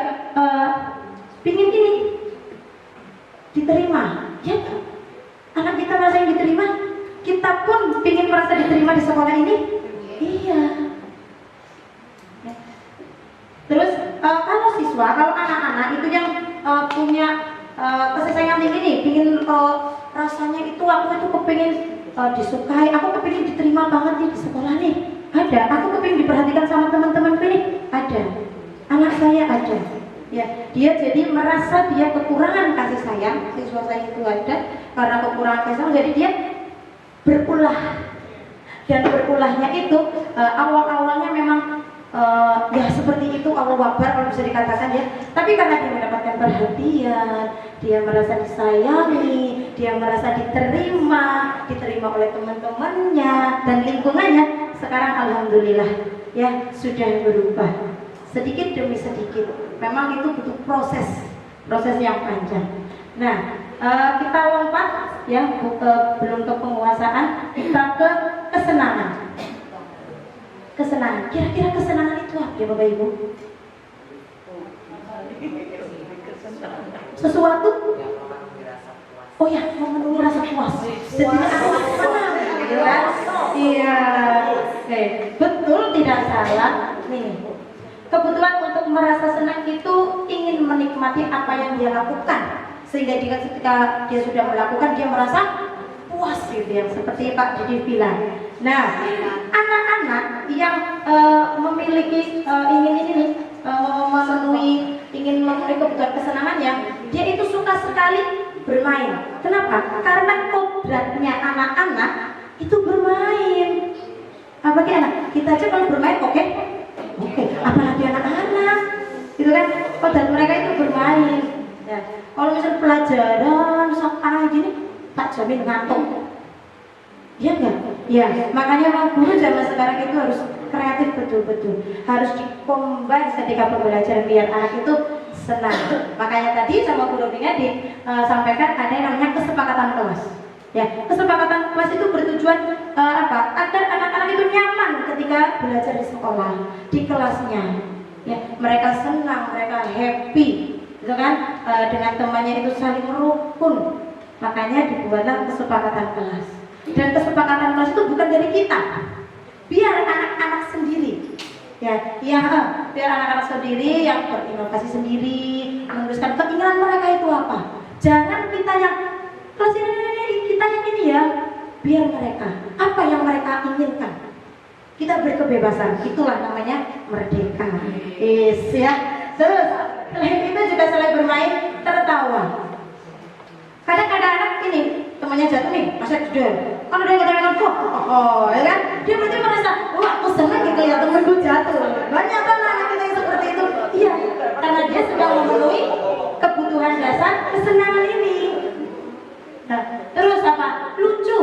Speaker 6: pingin ini diterima, ya kan? Anak kita merasa yang diterima, kita pun pingin merasa diterima di sekolah ini. Iya. Terus kalau siswa, kalau anak-anak itu yang punya kasih sayang tinggi nih, pingin rasanya itu aku itu kepingin disukai, aku kepingin diterima banget nih di sekolah nih. Ada, aku kepingin diperhatikan sama teman-teman nih. Ada, anak saya ada. Ya, dia jadi merasa dia kekurangan kasih sayang, siswa saya itu ada karena kekurangan kasih sayang, jadi dia berulah. Dan berulahnya itu awal-awalnya memang ya seperti itu, Allah Akbar kalau bisa dikatakan ya. Tapi karena dia mendapatkan perhatian, dia merasa disayangi, dia merasa diterima oleh teman-temannya dan lingkungannya, sekarang alhamdulillah ya sudah berubah sedikit demi sedikit. Memang itu butuh proses yang panjang. Nah, kita lompat ya, belum ke penguasaan, kita ke kesenangan. Kesenangan, kira-kira kesenangan itu apa ya Bapak Ibu? Sesuatu? Oh ya, memenuhi rasa puas. Jadi aku senang, gitu kan? Iya, oke, betul, tidak salah. Nih, kebutuhan untuk merasa senang itu ingin menikmati apa yang dia lakukan, sehingga ketika dia sudah melakukan dia merasa puas. puas gitu yang seperti Pak Didi bilang. Nah, anak-anak yang memiliki ingin memenuhi kebutuhan kesenangannya, dia itu suka sekali bermain. Kenapa? Karena kodratnya anak-anak itu bermain. Apalagi anak kita aja kalau bermain oke, apalagi anak-anak, gitu kan? Kodrat mereka itu bermain. Ya. Kalau misalnya pelajaran sampai gini, tak jamin ngantuk. Iya enggak? Ya, makanya memang guru zaman sekarang itu harus kreatif betul-betul. Harus dikombin ketika pembelajaran biar anak itu senang. Makanya tadi sama Bu Robinya disampaikan ada yang namanya kesepakatan kelas. Ya, kesepakatan kelas itu bertujuan agar anak-anak itu nyaman ketika belajar di sekolah, di kelasnya. Ya, mereka senang, mereka happy, gitu kan? Dengan temannya itu saling rukun. Makanya dibuatlah kesepakatan kelas. Dan kesepakatan kelas itu bukan dari kita, biar anak-anak sendiri, biar anak-anak sendiri yang berinovasi sendiri, menuliskan keinginan mereka itu apa. Jangan kita yang kelas ini kita yang ini ya, biar mereka apa yang mereka inginkan. Kita beri kebebasan, itulah namanya merdeka. Ya. Terus selain itu juga selain bermain, tertawa. Kadang-kadang anak ini temannya jatuh nih, masa judul. Kalau dia katakan ya kan? Dia berarti merasa, wah aku senang gitu ya temanku jatuh. Banyak kan anak kita yang seperti itu. Iya, karena dia sedang memenuhi kebutuhan dasar kesenangan ini. Nah, terus apa? Lucu.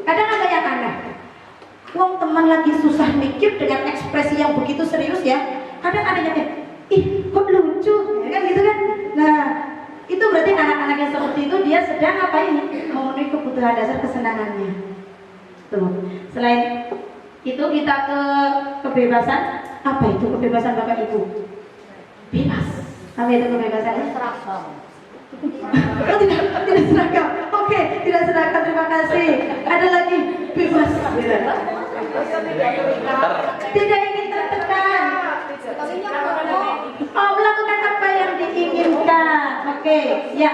Speaker 6: Kadang ada yang aneh. Wong teman lagi susah mikir dengan ekspresi yang begitu serius ya. Kadang ada yang ih kok lucu, ya kan gitu kan? Nah, itu berarti anak-anak yang seperti itu dia sedang apa ini? Memenuhi kebutuhan dasar kesenangannya. Tuh. Selain itu kita ke kebebasan. Apa itu kebebasan Bapak Ibu? Bebas. Apa itu kebebasan? Seragam. Oh, tidak seragam. Oke, tidak seragam. Terima kasih. Ada lagi bebas. Tidak ingin tertekan. Oh, melakukan apa yang diinginkan. Oke, ya.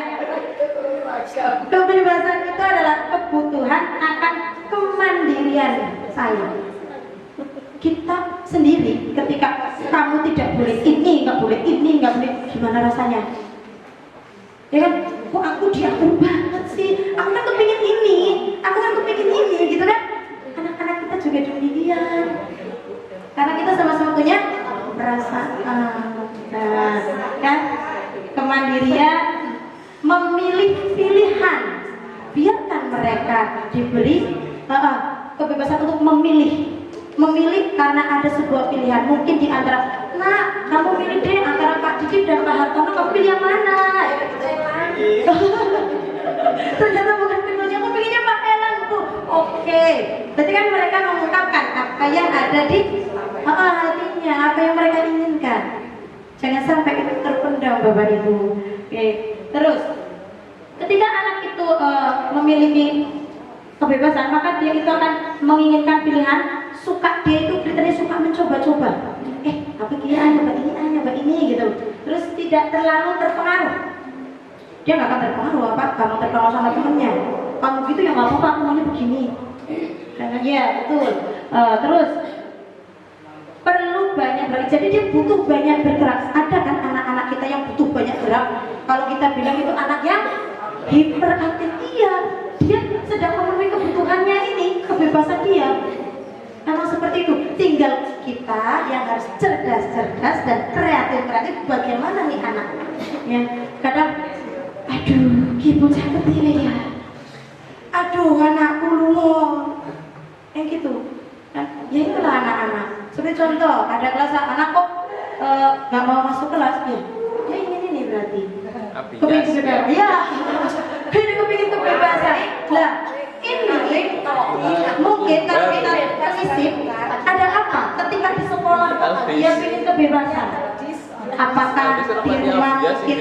Speaker 6: Kebebasan itu adalah kebutuhan akan kemandirian saya. Kita sendiri ketika kamu tidak boleh ini, nggak boleh ini, nggak boleh, gimana rasanya? Ya kan? Kok aku diatur banget sih? Aku kan kepingin ini, aku kan kepingin ini, gitu kan? Anak-anak kita juga demikian. Karena kita sama-sama punya perasaan, kan? Kemandirian, memilih pilihan. Biarkan mereka diberi kebebasan untuk memilih karena ada sebuah pilihan. Mungkin di antara, nah kamu pilih deh antara Pak Didi dan Pak Hartono, kamu pilih yang mana? Ternyata bukan pilihnya, aku pilihnya Pak Elan Bu. Oke, berarti kan mereka mengungkapkan apa yang ada di hatinya, apa yang mereka inginkan. Jangan sampai itu terpendam Bapak Ibu. Oke. Terus ketika anak itu memiliki kebebasan, maka dia itu akan menginginkan pilihan. Dia itu kriteria suka mencoba-coba. Apa kira nyoba ini gitu. Terus tidak terlalu terpengaruh. Dia nggak akan terpengaruh kamu terpengaruh sama temennya. Kamu gitu ya nggak apa-apa, aku maunya begini. Ya betul. Terus perlu banyak bergerak. Jadi dia butuh banyak bergerak. Ada kan anak-anak kita yang butuh banyak gerak. Kalau kita bilang itu anak yang hiperaktif, dia sedang memenuhi kebutuhannya ini, kebebasan dia. Memang seperti itu. Tinggal kita yang harus cerdas dan kreatif. Bagaimana nih anak? Ya, kadang, aduh, ibu cakep ya. Aduh, anakku lungo. Yang gitu. Nah, ya itulah anak-anak. Seperti contoh, ada kelas anak kok nggak mau masuk kelas, ya. Dia ingin ini berarti. Kepingin kebebasan. Ya, ini kepingin kebebasan. Lah, ini mungkin kalau kita telisik, ada apa? Ketika di sekolah dia ingin kebebasan. Apakah di rumah mungkin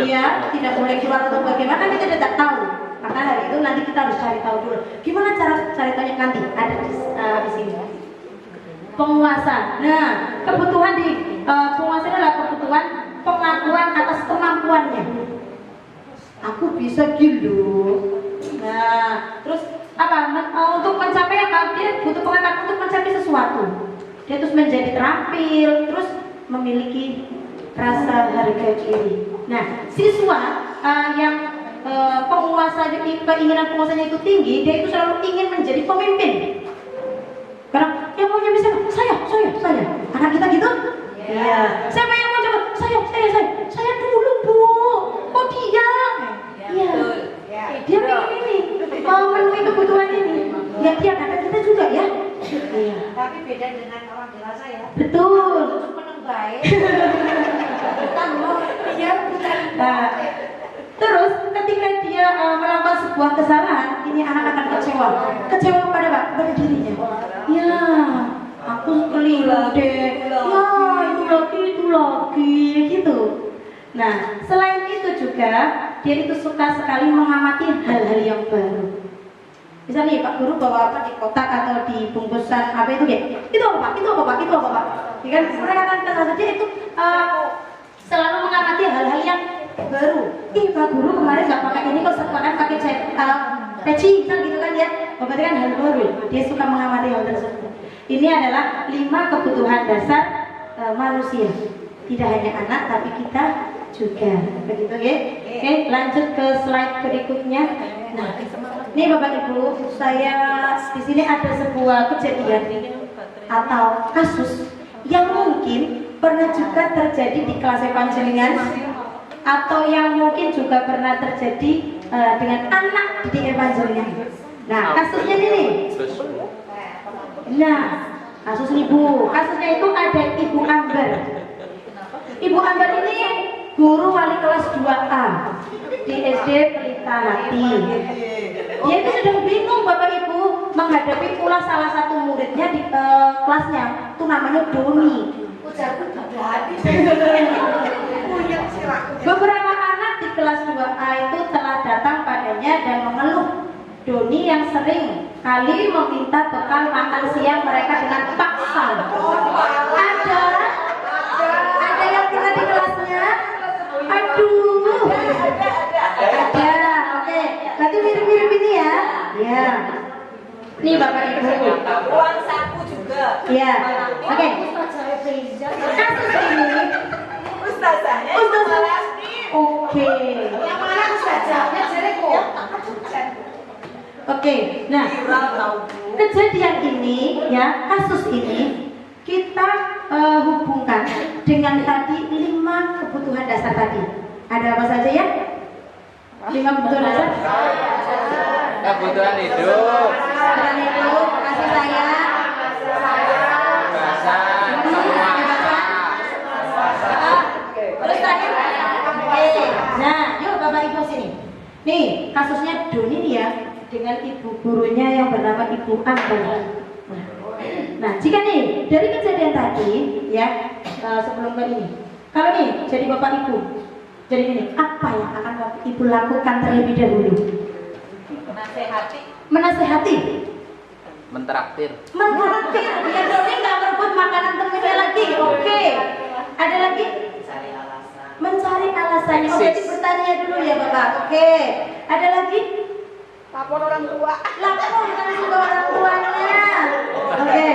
Speaker 6: dia tidak boleh keluar atau bagaimana? Kita tidak tahu. Maka hari itu nanti kita harus cari tahu dulu. Gimana cara cari tahu nanti? Ada di sini. Penguasa. Nah, kebutuhan di penguasa adalah kebutuhan pengakuan atas kemampuannya. Aku bisa gitu. Nah, terus apa? Untuk mencapai apa? Dia butuh pengetahuan untuk mencapai sesuatu. Dia terus menjadi terampil, terus memiliki rasa harga diri. Nah, siswa yang keinginan penguasanya itu tinggi, dia itu selalu ingin menjadi pemimpin. Karena yang maunya bisa saya. Anak kita gitu? Iya. Siapa yang mau coba? Saya dulu, Bu. Kok dia? Iya. Dia pengen ini, memenuhi kebutuhan ini. Ya dia kata kita juga ya. Iya.
Speaker 7: Tapi beda dengan orang dewasa ya.
Speaker 6: Betul.
Speaker 7: Untuk menang baik. Bukan.
Speaker 6: Nah, terus ketika dia melakukan sebuah kesalahan, ini anak akan kecewa kepada apa? Pada dirinya. Ya, aku keliru deh. Ya, itu lagi, gitu. Nah, selain itu juga dia itu suka sekali mengamati hal-hal yang baru. Misalnya Pak Guru bawa apa di kotak atau di bungkusan apa itu ya? Itu apa Pak? Ya kan mereka akan kata dia itu selalu mengamati hal-hal yang baru. Pak Guru kemarin nggak pakai ini kok sekarang pakai peci misal gitu kan ya? Berarti kan hal baru. Dia suka mengamati hal tersebut. Ini adalah 5 kebutuhan dasar manusia. Tidak hanya anak tapi kita juga. Begitu ya? Oke, lanjut ke slide berikutnya. Nah, ini Bapak Ibu, saya di sini ada sebuah kejadian atau kasus yang mungkin pernah juga terjadi di kelas Panjenengan atau yang mungkin juga pernah terjadi dengan anak di Panjenengan. Nah, kasusnya ini. Nah, kasus ibu. Kasusnya itu ada Ibu Amber. Ibu Amber ini guru wali kelas 2A di SD Pelita Hati. Dia itu sedang bingung Bapak Ibu menghadapi pula salah satu muridnya di kelasnya. Itu namanya Doni. Beberapa anak di kelas 2A itu telah datang padanya dan mengeluh Doni yang sering kali meminta bekal makan siang mereka dengan paksa. Ada yang pernah di kelasnya? Aduh. Ada. Oke. Berarti mirip-mirip ini ya? Ya. Nih Bapak Ibu.
Speaker 7: Uang saku juga.
Speaker 6: Ya. Oke. Kasus ini
Speaker 7: Ustazahnya
Speaker 6: Oke.
Speaker 7: yang mana ustazahnya jadi kok.
Speaker 6: Oke. Nah, kejadian ini ya, kasus ini kita hubungkan dengan tadi 5 kebutuhan dasar tadi. Ada apa saja ya? 5 kebutuhan dasar.
Speaker 5: Kebutuhan hidup.
Speaker 6: Kebutuhan hidup, kasih sayang, terus terakhir. Oke. Nah, yuk Bapak Ibu sini. Nih, kasusnya Doni nih ya dengan ibu gurunya yang bernama Ibu Amber. Nah, jika nih dari kejadian tadi ya sebelum ke ini, kalau nih jadi Bapak Ibu, jadi ini apa yang akan Bapak Ibu lakukan terlebih dahulu? Menasehati.
Speaker 5: Mentraktir.
Speaker 6: Ya Doni nggak merebut makanan temennya lagi. Oke. Ada lagi? Mencari alasannya. Oh, jadi bertanya dulu ya Bapak. Oke. Ada lagi?
Speaker 4: Lapor orang tua.
Speaker 6: Lapor ke orang tuanya. Oke.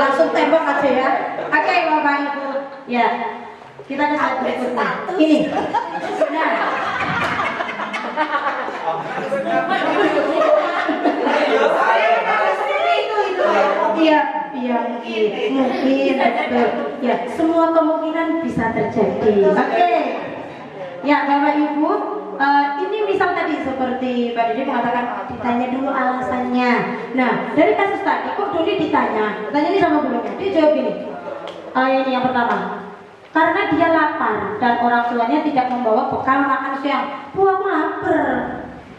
Speaker 6: Langsung tembak aja ya. Oke Bapak Ibu. Ya. Kita ke slide berikutnya. Ini. Nah. Iya mungkin betul. Ya, semua kemungkinan bisa terjadi. Oke. Ya, Bapak Ibu, ini misal tadi seperti Mbak Dede mengatakan ditanya dulu alasannya. Nah, dari kasus tadi kok Doni ditanya ini sama gurunya, dia jawab gini. Ini yang pertama. Karena dia lapar dan orang tuanya tidak membawa bekal makan siang. Bu, aku lapar.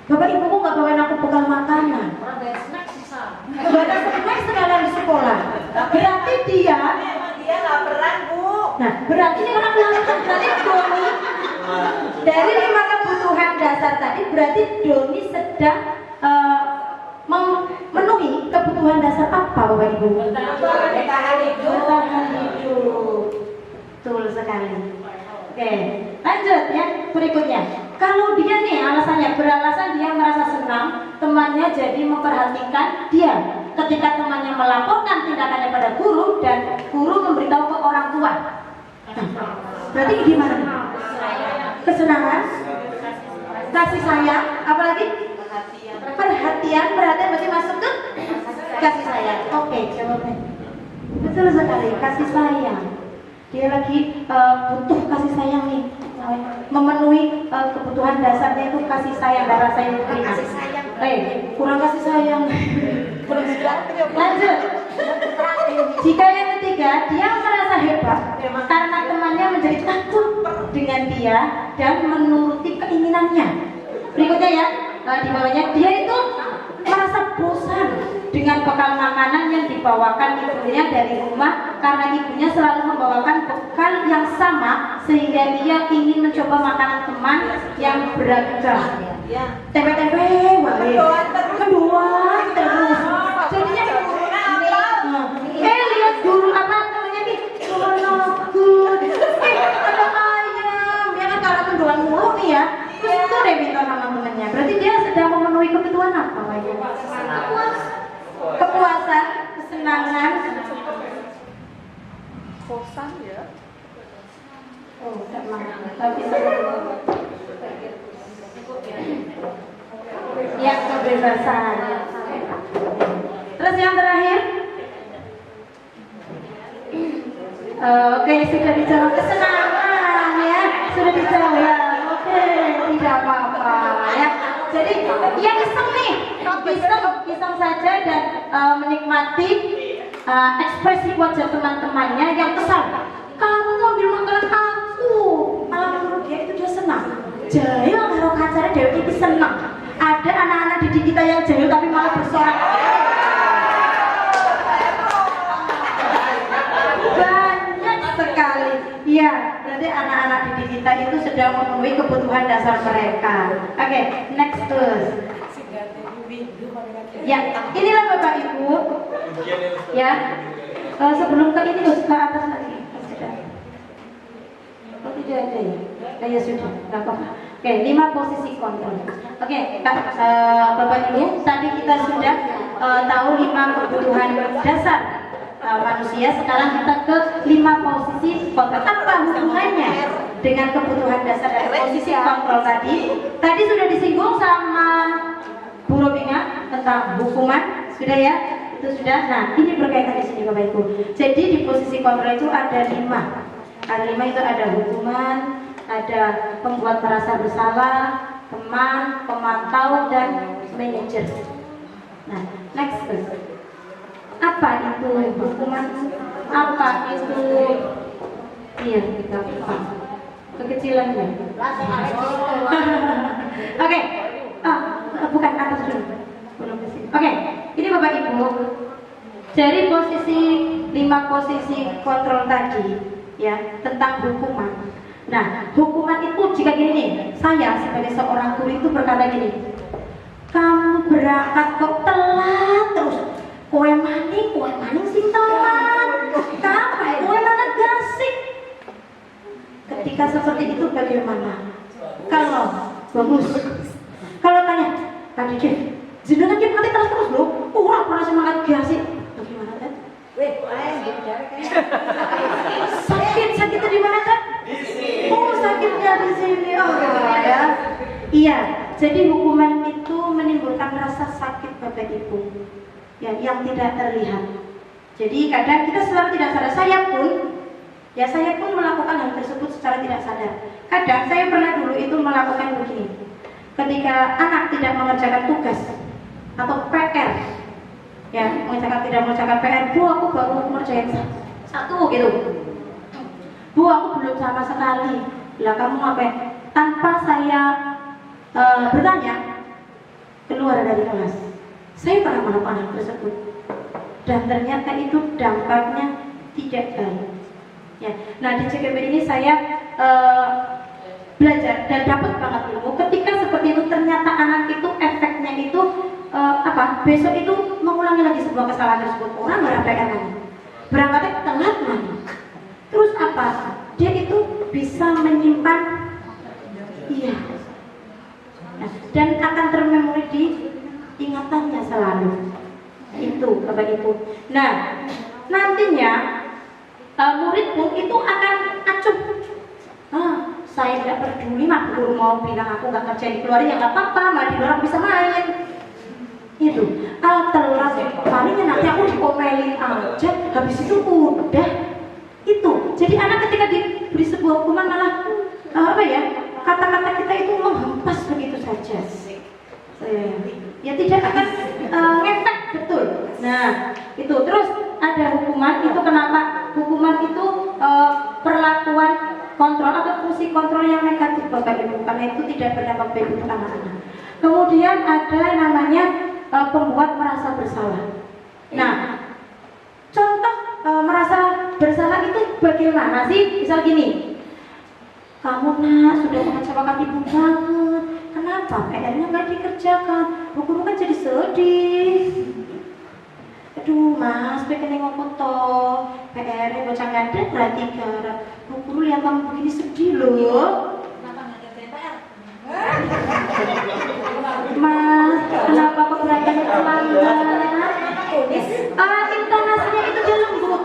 Speaker 6: Bapak Ibuku nggak bawain aku bekal makanan. Gak ada snack sekalian di sekolah. Berarti dia
Speaker 7: laparan Bu.
Speaker 6: Nah, berarti ini orang lapar. Berarti Doni dari 5 kebutuhan dasar tadi, berarti Doni sedang memenuhi kebutuhan dasar apa Bapak Ibu?
Speaker 7: Bertahan hidup.
Speaker 6: Bertahan hidup. Betul sekali. Oke, lanjut ya. berikutnya. Kalau dia nih alasannya beralasan dia merasa senang, temannya jadi memperhatikan dia. Ketika temannya melaporkan tindakannya pada guru dan guru memberitahu ke orang tua. Nah, berarti gimana? Kesenangan, kasih sayang, apalagi perhatian berarti masuk ke kasih sayang. Oke, jawabnya betul sekali, kasih sayang. Dia lagi butuh kasih sayang nih, memenuhi kebutuhan dasarnya itu kasih sayang dan rasa yang diberikan. Kurang kasih sayang. Lanjut. Jika yang ketiga, dia merasa hebat karena temannya menjadi takut dengan dia dan menuruti keinginannya. Berikutnya ya, di bawahnya dia itu merasa bosan dengan bekal makanan yang dibawakan ibunya dari rumah karena ibunya selalu membawakan bekal yang sama sehingga dia ingin mencoba makanan teman yang beragam. Tempe-tempe, mendoan terus. Jadinya lihat guru apa namanya nih, good. Ada ayam, dia kan kalau mendoan mulu nih ya. Terus itu deh minta sama temennya. Berarti dia sedang memenuhi kebutuhan apa? Kepuasan, kesenangan.
Speaker 4: Bosan ya.
Speaker 6: Oh, tapi ya kebebasan. Terus yang terakhir, oke, sudah dijawab kesenangan ya, sudah dijawab. Oke, tidak apa-apa ya. Jadi yang iseng nih, iseng saja dan menikmati ekspresi wajah teman-temannya yang kesal. Kamu ambil makanan aku, malah menurut dia itu dia senang. Jahil karo kacare dhewe iki senang. Ada anak-anak didik kita yang jahil tapi malah bersorak. Banyak sekali. Iya, berarti anak-anak didik kita itu sedang memenuhi kebutuhan dasar mereka. Oke, next terus. Ya, inilah Bapak Ibu. Ya, sebelum ke ini terus ke atas lagi. Oh, tidak ada ya? Ya sudah, nggak apa-apa. Oke, 5 posisi kontrol. Oke, Bapak Ibu, tadi kita sudah tahu 5 kebutuhan dasar manusia. Sekarang kita ke 5 posisi kontrol. Apa hubungannya dengan kebutuhan dasar dan posisi kontrol tadi? Tadi sudah disinggung sama Bu Robina tentang hukuman, sudah ya? Itu sudah. Nah, ini berkaitan di sini Bapak Ibu. Jadi di posisi kontrol itu ada 5. Ada 5 itu ada hukuman, ada pembuat merasa bersalah, teman, pemantau, dan manajer. Nah, next. Apa itu hukuman? Apa itu? Iya, kita lupa. Kekecilannya. Oke. Bukan atas dulu. Belum ke sini. Oke, ini Bapak Ibu. Dari posisi 5 posisi kontrol tadi. Ya, tentang hukuman. Nah, hukuman itu jika gini nih, saya sebagai seorang guru itu berkata gini, kamu berangkat kok telat terus, kowe maning sing telat, kowe mana gasik. Ketika seperti itu bagaimana? Kalau bagus, kalau tanya, tadi Dev, jenengan ki mati terus loh, ora pernah semangat gasik. Bagaimana kan? Sakitnya di mana kan? Oh, sakitnya di sini. Oh ya. Iya. Jadi hukuman itu menimbulkan rasa sakit Bapak Ibu. Ya, yang tidak terlihat. Jadi kadang kita selalu tidak sadar. Saya pun melakukan hal tersebut secara tidak sadar. Kadang saya pernah dulu itu melakukan begini. Ketika anak tidak mengerjakan tugas atau PR, ya, tidak mengerjakan PR, Bu, aku baru mengerjain satu gitu. Bu, aku belum sama sekali. Lah kamu ngapain? Tanpa saya bertanya, keluar dari kelas. Saya pernah melakukan hal tersebut. Dan ternyata itu dampaknya tidak baik. Ya. Nah, di CKB ini saya belajar dan dapat banget ilmu. Ketika seperti itu ternyata anak itu efeknya itu besok itu mengulangi lagi sebuah kesalahan tersebut. Orang merapaikan lagi, berangkatnya telat lagi. Terus apa? Dia itu bisa menyimpan dan akan termemori di ingatannya selalu. Itu Bapak Ibu. Nah, nantinya murid pun itu akan acuh. Saya tidak peduli, mak guru mau bilang aku nggak kerja di keluarga ya nggak apa-apa, malah di luar bisa main. Itu telat palingnya nanti aku dikomelin aja, habis itu udah. Itu jadi anak ketika diberi sebuah hukuman malah kata-kata kita itu menghempas begitu saja. Ya tidak akan ngefek betul. Nah itu terus ada hukuman itu kenapa hukuman itu perlakuan kontrol atau fungsi kontrol yang negatif Bapak Ibu, karena itu tidak berdampak baik untuk anak-anak. Kemudian ada namanya pembuat merasa bersalah. Nah contoh merasa bersalah itu bagaimana sih? Misal gini, kamu nak sudah mengecewakan ibu banget, kenapa PR-nya nggak dikerjakan? Buku kan jadi sedih. Aduh mas, pengen ngopo toh PR-nya bocah ngandek berarti garap. Buku lihat kamu begini sedih loh.
Speaker 7: Kenapa nggak ngerjain PR?
Speaker 6: Mas, kenapa keberatan terlambat? Intonasinya itu dia lembut.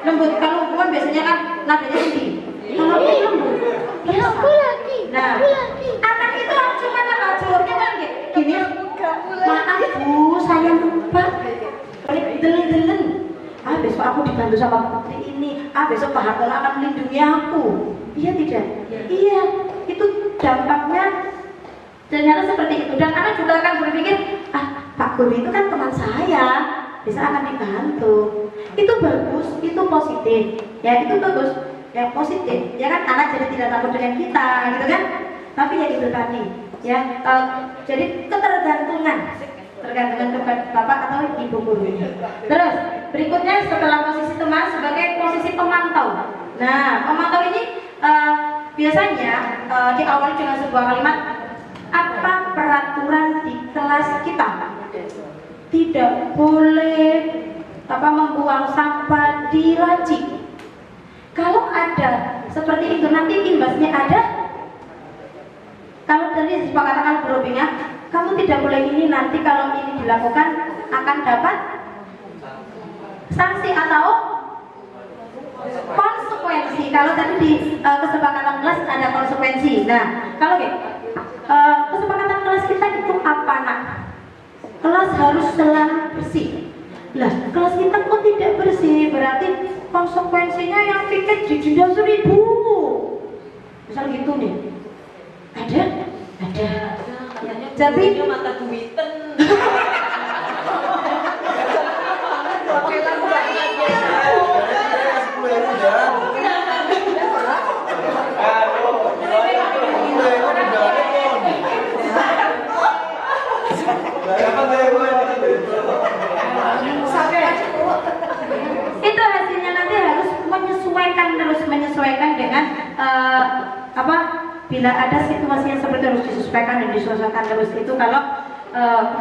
Speaker 6: Lembut, kalau hukuman biasanya kan nadanya tinggi. Kalau ini lembut. Nah, anak itu cuma jawabnya kan gini. Maaf bu, saya lupa. Delen. Besok aku dibantu sama putri ini. Besok Pak Hartono akan melindungi aku. Iya tidak? Iya. Itu dampaknya ternyata seperti itu. Dan anak juga akan berpikir, Pak Guru itu kan teman saya, bisa akan dibantu. Itu bagus, itu positif. Ya itu bagus, ya positif. Ya kan anak jadi tidak takut dengan kita, gitu kan? Tapi ya itu tadi, ya. Jadi ketergantungan kepada bapak atau ibu guru. Terus berikutnya setelah posisi teman sebagai posisi pemantau. Nah pemantau ini biasanya diawali dengan sebuah kalimat, apa peraturan di kelas kita? Tidak boleh membuang sampah di laci. Kalau ada seperti itu nanti imbasnya ada. Kalau tadi disepakatkan berlebihnya, kamu tidak boleh ini, nanti kalau ini dilakukan akan dapat sanksi atau konsekuensi. Kalau tadi di kesepakatan kelas ada konsekuensi. Nah, kalau kesepakatan kelas kita itu apa nak? Kelas harus selalu bersih. Lah, kelas kita kok tidak bersih, berarti konsekuensinya yang tiket didenda 1.000. Misal gitu nih. Ada. Jadi
Speaker 7: mata duiten.
Speaker 6: itu hasilnya nanti harus menyesuaikan dengan bila ada situasi yang seperti harus disesuaikan dan disesuaikan terus. Itu kalau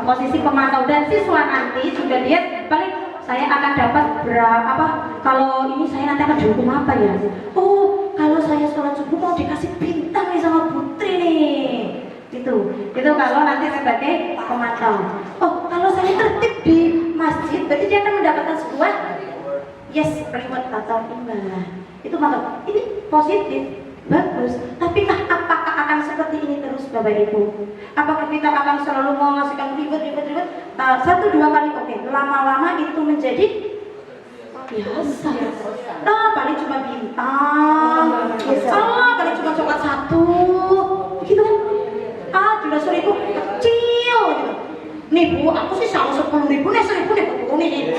Speaker 6: posisi pemantau dan siswa nanti juga dia paling saya akan dapat berapa, kalau ini saya nanti akan dihukum apa ya? Oh, kalau saya sholat subuh mau dikasih bintang nih sama putri nih. Itu kalau nanti sebagai pemantau. Oh, kalau saya tertib di masjid berarti dia akan mendapatkan sebuah reward atau imbalan. Itu mantap. Ini positif, bagus. Tapi apakah akan seperti ini terus Bapak Ibu? Apakah kita akan selalu mau ngasihkan reward? 1-2 kali oke. Lama-lama itu menjadi biasa. Paling cuma bintang. Paling cuma coklat 1. Begitu kan? Juga 1.000 kecil gitu. Nih Bu, aku sih sama 10.000 nih, 1.000 nih Bu nih.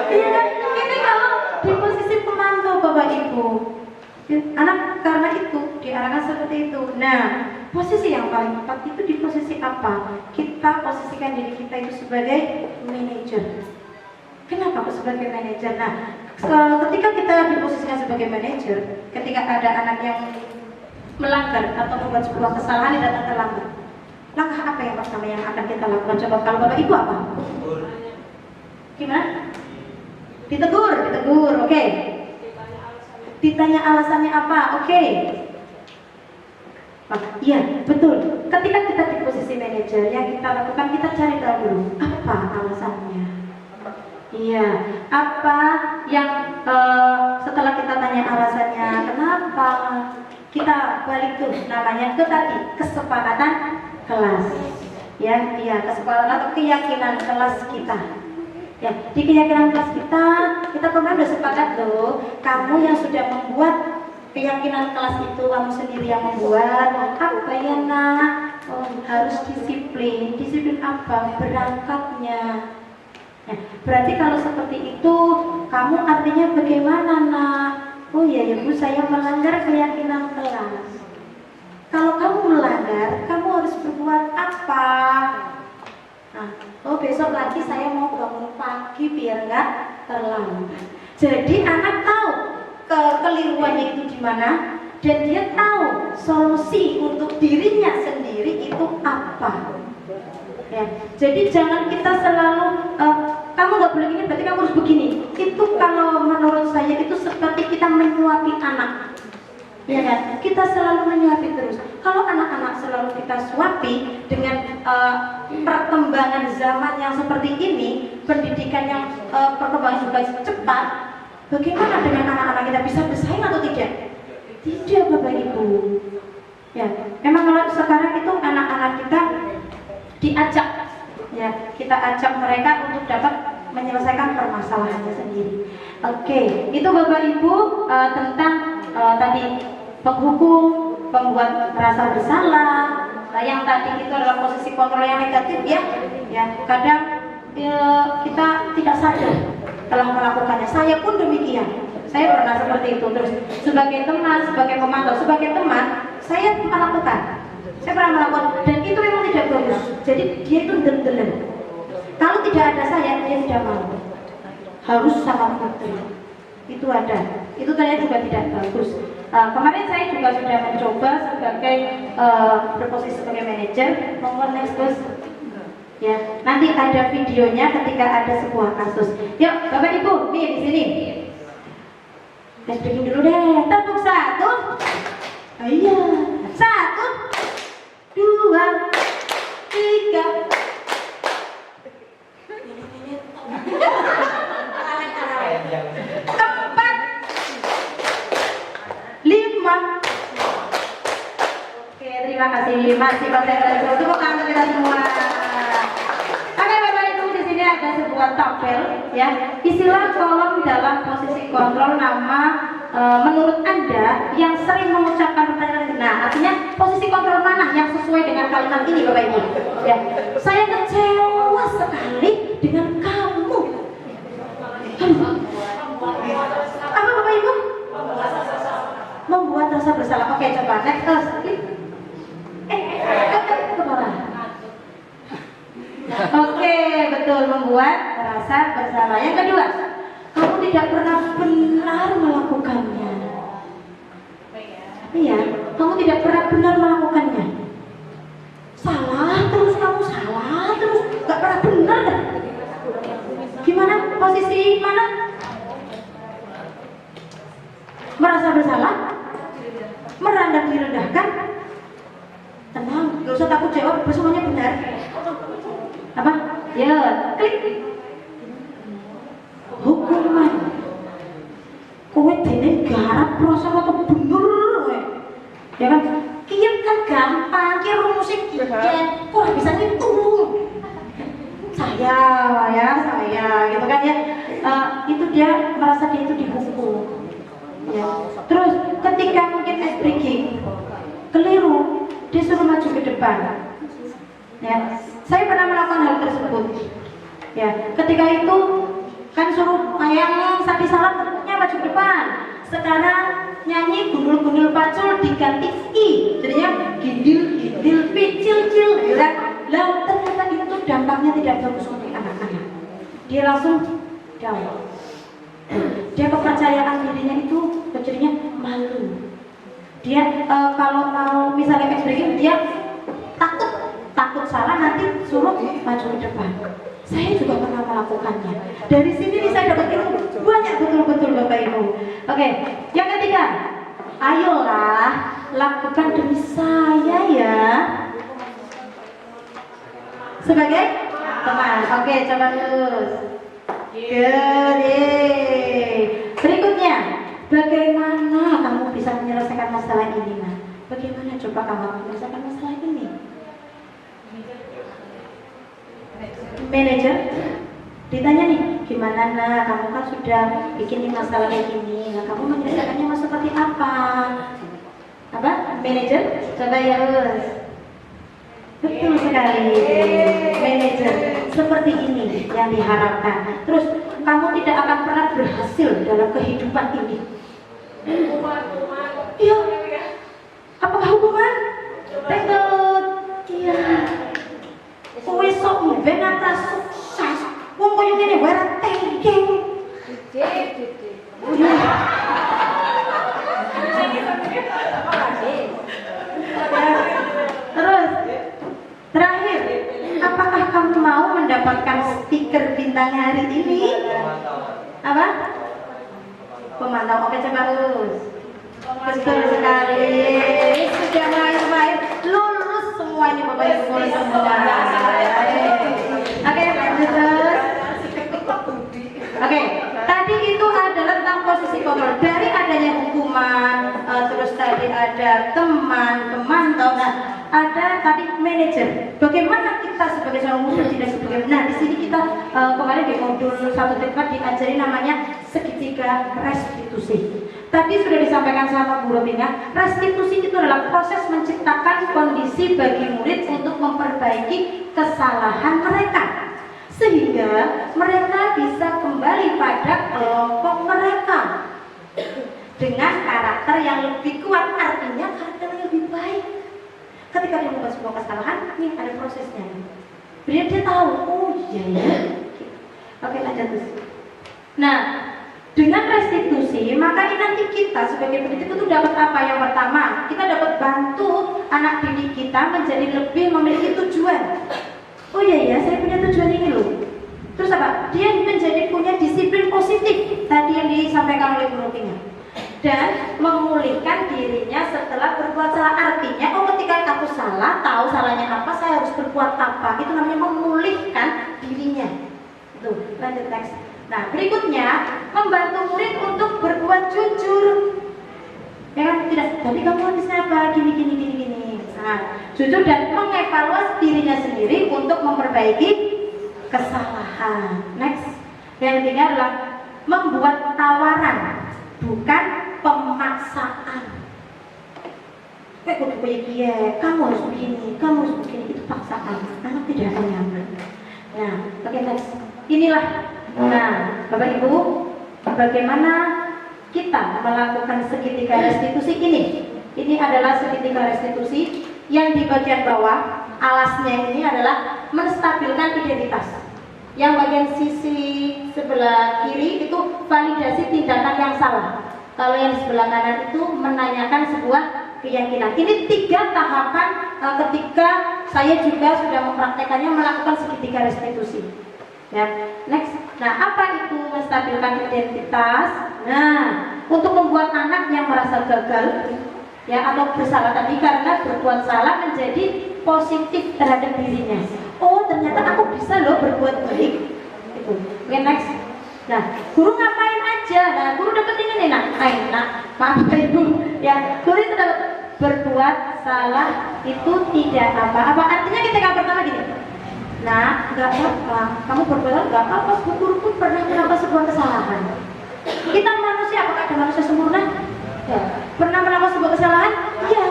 Speaker 6: Iya kan? Ini kalau di posisi pemantau Bapak Ibu, anak karena itu diarahkan seperti itu. Nah, posisi yang paling tepat itu di posisi apa? Kita posisikan diri kita itu sebagai manajer. Kenapa aku sebagai manajer? Nah, ketika kita diposisikan sebagai manajer, ketika ada anak yang melanggar atau membuat sebuah kesalahan yang datang terlambat, langkah apa yang pertama yang akan kita lakukan? Coba kalau Bapak Ibu apa? Gimana? Ditegur, oke. Ditanya alasannya apa, oke. Iya, betul. Ketika kita di posisi manajer, yang kita lakukan, kita cari tahu dulu apa alasannya. Iya, apa yang setelah kita tanya alasannya, kenapa, kita balik tuh namanya ke tadi kesepakatan kelas. Ya, iya, kesepakatan atau keyakinan kelas kita. Ya, di keyakinan kelas kita kemarin udah sepakat loh, kamu yang sudah membuat keyakinan kelas itu kamu sendiri yang membuat. Apa ya nak? Oh, harus disiplin. Disiplin apa? Berangkatnya. Ya, berarti kalau seperti itu, kamu artinya bagaimana nak? Oh iya ya Bu, saya melanggar keyakinan kelas. Kalau kamu melanggar, kamu harus berbuat apa? Nah, oh besok lagi saya mau bangun pagi biar nggak terlambat. Jadi anak tahu kekeliruannya itu di mana, dan dia tahu solusi untuk dirinya sendiri itu apa. Ya, jadi jangan kita selalu kamu nggak boleh gini, berarti kamu harus begini. Itu kalau menurut saya itu seperti kita menyuapi anak. Ya kan? Kita selalu menyuapi terus. Kalau anak-anak selalu kita suapi dengan perkembangan zaman yang seperti ini, pendidikan yang perkembangan juga cepat, bagaimana dengan anak-anak kita, bisa bersaing atau tidak? Tidak, Bapak Ibu. Ya, memang kalau sekarang itu anak-anak kita diajak, ya, kita ajak mereka untuk dapat menyelesaikan permasalahannya sendiri. Oke, itu Bapak Ibu tentang tadi penghukum, pembuat merasa bersalah. Nah, yang tadi itu adalah posisi kontrol yang negatif, ya. Ya, kadang kita tidak sadar telah melakukannya. Saya pun demikian. Saya pernah seperti itu. Terus sebagai teman, sebagai pemantau, sebagai teman, saya melakukan. Saya pernah melakukan, dan itu memang tidak bagus. Jadi dia itu dendam. Kalau tidak ada saya, dia tidak mau. Harus sama putri. Itu ada. Itu ternyata juga tidak bagus. Kemarin saya juga sudah mencoba sebagai berposisi sebagai manajer. Mohon next terus. Ya, nanti ada videonya ketika ada sebuah kasus. Yuk, Bapak Ibu, nih di sini. Let's breaking dulu deh. Tepuk 1. Oh iya. 1, 2, 3. 4, 5. Oke, terima kasih. Masih konsentrasi untuk kamu kita semua. Oke, Bapak Ibu, di sini ada sebuah tabel, ya. Istilah kolom dalam posisi kontrol nama menurut Anda yang sering mengucapkan pertanyaan. Nah, artinya posisi kontrol mana yang sesuai dengan kalimat ini, Bapak Ibu? Ya, saya kecewa sekali dengan kamu. Apa Bapak Ibu? Membuat rasa bersalah. Oke, coba next. Kepala. Oke, betul, membuat rasa bersalah. Yang kedua, kamu tidak pernah benar melakukannya. Iya, kamu tidak pernah benar melakukannya. Salah terus, kamu salah terus, gak pernah benar. Gimana? Posisi mana? Merasa bersalah? Merendahkan, direndahkan? Tenang, gak usah takut jawab, semuanya benar. Apa? Ya, klik. Hukuman. Kowe dene garap proses atau bener kowe. Ya kan? Kian kan gampang, kian rumusnya kian. Kok bisa ngitung? Saya, gitu kan ya. Itu dia merasa dia itu dihukum. Ya. Terus ketika mungkin ice breaking keliru, disuruh maju ke depan. Ya, saya pernah melakukan hal tersebut. Ya, ketika itu kan suruh yang sapi salam tentunya maju ke depan. Sekarang nyanyi gundul-gundul pacul diganti i, jadinya gindil, picil-cil, ya. Lah ternyata itu dampaknya tidak bagus untuk anak-anak. Dia langsung down. Dia kepercayaan dirinya itu jadinya malu. Dia kalau mau misalnya ekspresi dia takut salah, nanti suruh maju ke depan. Saya juga pernah melakukannya. Dari sini nih saya dapat ilmu banyak betul-betul Bapak Ibu. Oke, yang ketiga, Ayolah, lakukan demi saya ya. Sebagai teman. Oke, coba terus. Good. Berikutnya, bagaimana kamu bisa menyelesaikan masalah ini, Nah? Bagaimana coba kamu menyelesaikan masalah ini? Manajer ditanya nih, gimana Nah? Kamu kan sudah bikin nih masalah kayak gini. Nah, kamu menyelesaikannya mas seperti apa? Apa? Manajer? Coba ya, Us. Betul sekali. Manajer seperti ini yang diharapkan. Terus kamu tidak akan pernah berhasil dalam kehidupan ini. Iya. Apakah hubungan? Tekot. Iya. Kowe sok ben atas sukses. Wong koyo ngene wae ra tengking. Terus terakhir, apakah kamu mau mendapatkan stiker bintang hari ini? Apa? Pemantau. Oke, coba terus. Betul sekali. Sudah main-main lulus semua ini Bapak Ibu semua. Oke, lanjut terus. Oke, tadi itu adalah tentang posisi kontrol. Dari adanya hukuman, terus tadi ada teman, pemantau, nah ada tadi manajer. Bagaimana kita sebagai seorang muslim tidak sebagai. Nah, di sini kita kemarin di modul 1.4 diajari namanya segitiga restitusi. Tadi sudah disampaikan sama Bu Robina, restitusi itu adalah proses menciptakan kondisi bagi murid untuk memperbaiki kesalahan mereka, sehingga mereka bisa kembali pada kelompok mereka dengan karakter yang lebih kuat, artinya karakter yang lebih baik. Ketika dia membuat sebuah kesalahan, ini ada prosesnya. Biar dia tahu, oh iya ya. Oke, lanjut terus. Nah, dengan restitusi, maka nanti kita sebagai pendidik itu dapat apa? Yang pertama, kita dapat bantu anak didik kita menjadi lebih memiliki tujuan. Oh iya ya, saya punya tujuan ini loh. Terus apa? Dia menjadi punya disiplin positif tadi yang disampaikan oleh Bu Robinya. Dan memulihkan dirinya setelah berbuat salah. Artinya, oh ketika aku salah, tahu salahnya apa, saya harus berbuat apa. Itu namanya memulihkan dirinya. Tuh, lanjut teks. Nah, berikutnya membantu murid untuk berbuat jujur. Ya kan, tidak. Tadi kamu habisnya apa? Gini. Nah, jujur dan mengevaluasi dirinya sendiri untuk memperbaiki kesalahan. Next. Yang ketiga adalah membuat tawaran, bukan pemaksaan. Kudu kayak kamu harus begini, itu paksaan. Anak tidak akan nyaman. Nah, oke next. Inilah. Nah, Bapak Ibu, bagaimana kita melakukan segitiga restitusi ini? Ini adalah segitiga restitusi yang di bagian bawah, alasnya ini adalah menstabilkan identitas. Yang bagian sisi sebelah kiri itu validasi tindakan yang salah. Kalau yang sebelah kanan itu menanyakan sebuah keyakinan. Ini 3 tahapan ketika saya juga sudah mempraktekannya melakukan segitiga restitusi. Ya, next. Nah, apa itu menstabilkan identitas? Nah, untuk membuat anak yang merasa gagal, ya atau bersalah tadi karena berbuat salah menjadi positif terhadap dirinya. Oh, ternyata aku bisa loh berbuat baik. Itu. Oke, next. Nah, guru ngapain aja? Nah, guru dapat ini nih, maaf Ibu. Ya, guru itu dapat berbuat salah itu tidak apa-apa. Artinya ketika pertama gini. Nah, nggak apa-apa. Kamu berbuat salah nggak apa-apa. Guru pun pernah melakukan sebuah kesalahan. Kita manusia, apakah ada manusia sempurna? Ya. Pernah melakukan sebuah kesalahan? Iya.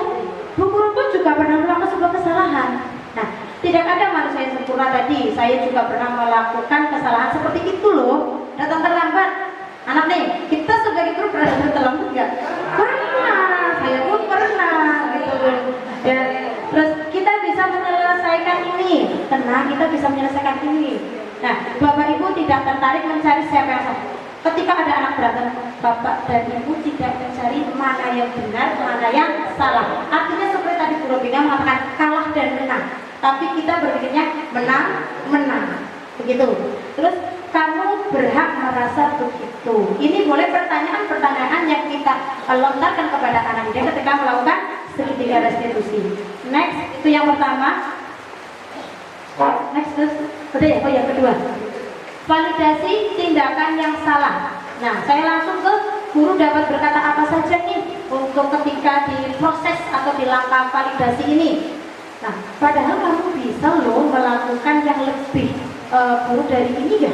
Speaker 6: Guru pun juga pernah melakukan sebuah kesalahan. Nah, tidak ada manusia yang sempurna tadi. Saya juga pernah melakukan kesalahan seperti itu loh. Datang terlambat. Anak nih, kita sebagai guru pernah datang terlambat nggak? Pernah. Saya pun pernah. Gitu. Ya. Terus kita bisa menyelesaikan ini. Tenang, kita bisa menyelesaikan ini. Nah, Bapak Ibu tidak tertarik mencari siapa yang salah. Ketika ada anak berantem, Bapak dan Ibu tidak mencari mana yang benar, mana yang salah. Artinya seperti tadi Bu Robina mengatakan kalah dan menang. Tapi kita berpikirnya menang. Begitu. Terus kamu berhak merasa begitu. Tuh, ini boleh pertanyaan-pertanyaan yang kita lontarkan kepada anak didik ketika melakukan segitiga restitusi. Next, itu yang pertama. Next, terus, udah ya, oh yang kedua. Validasi tindakan yang salah. Nah, saya langsung ke guru dapat berkata apa saja nih untuk ketika diproses atau di langkah validasi ini. Nah, padahal kamu bisa loh melakukan yang lebih buruk dari ini ya.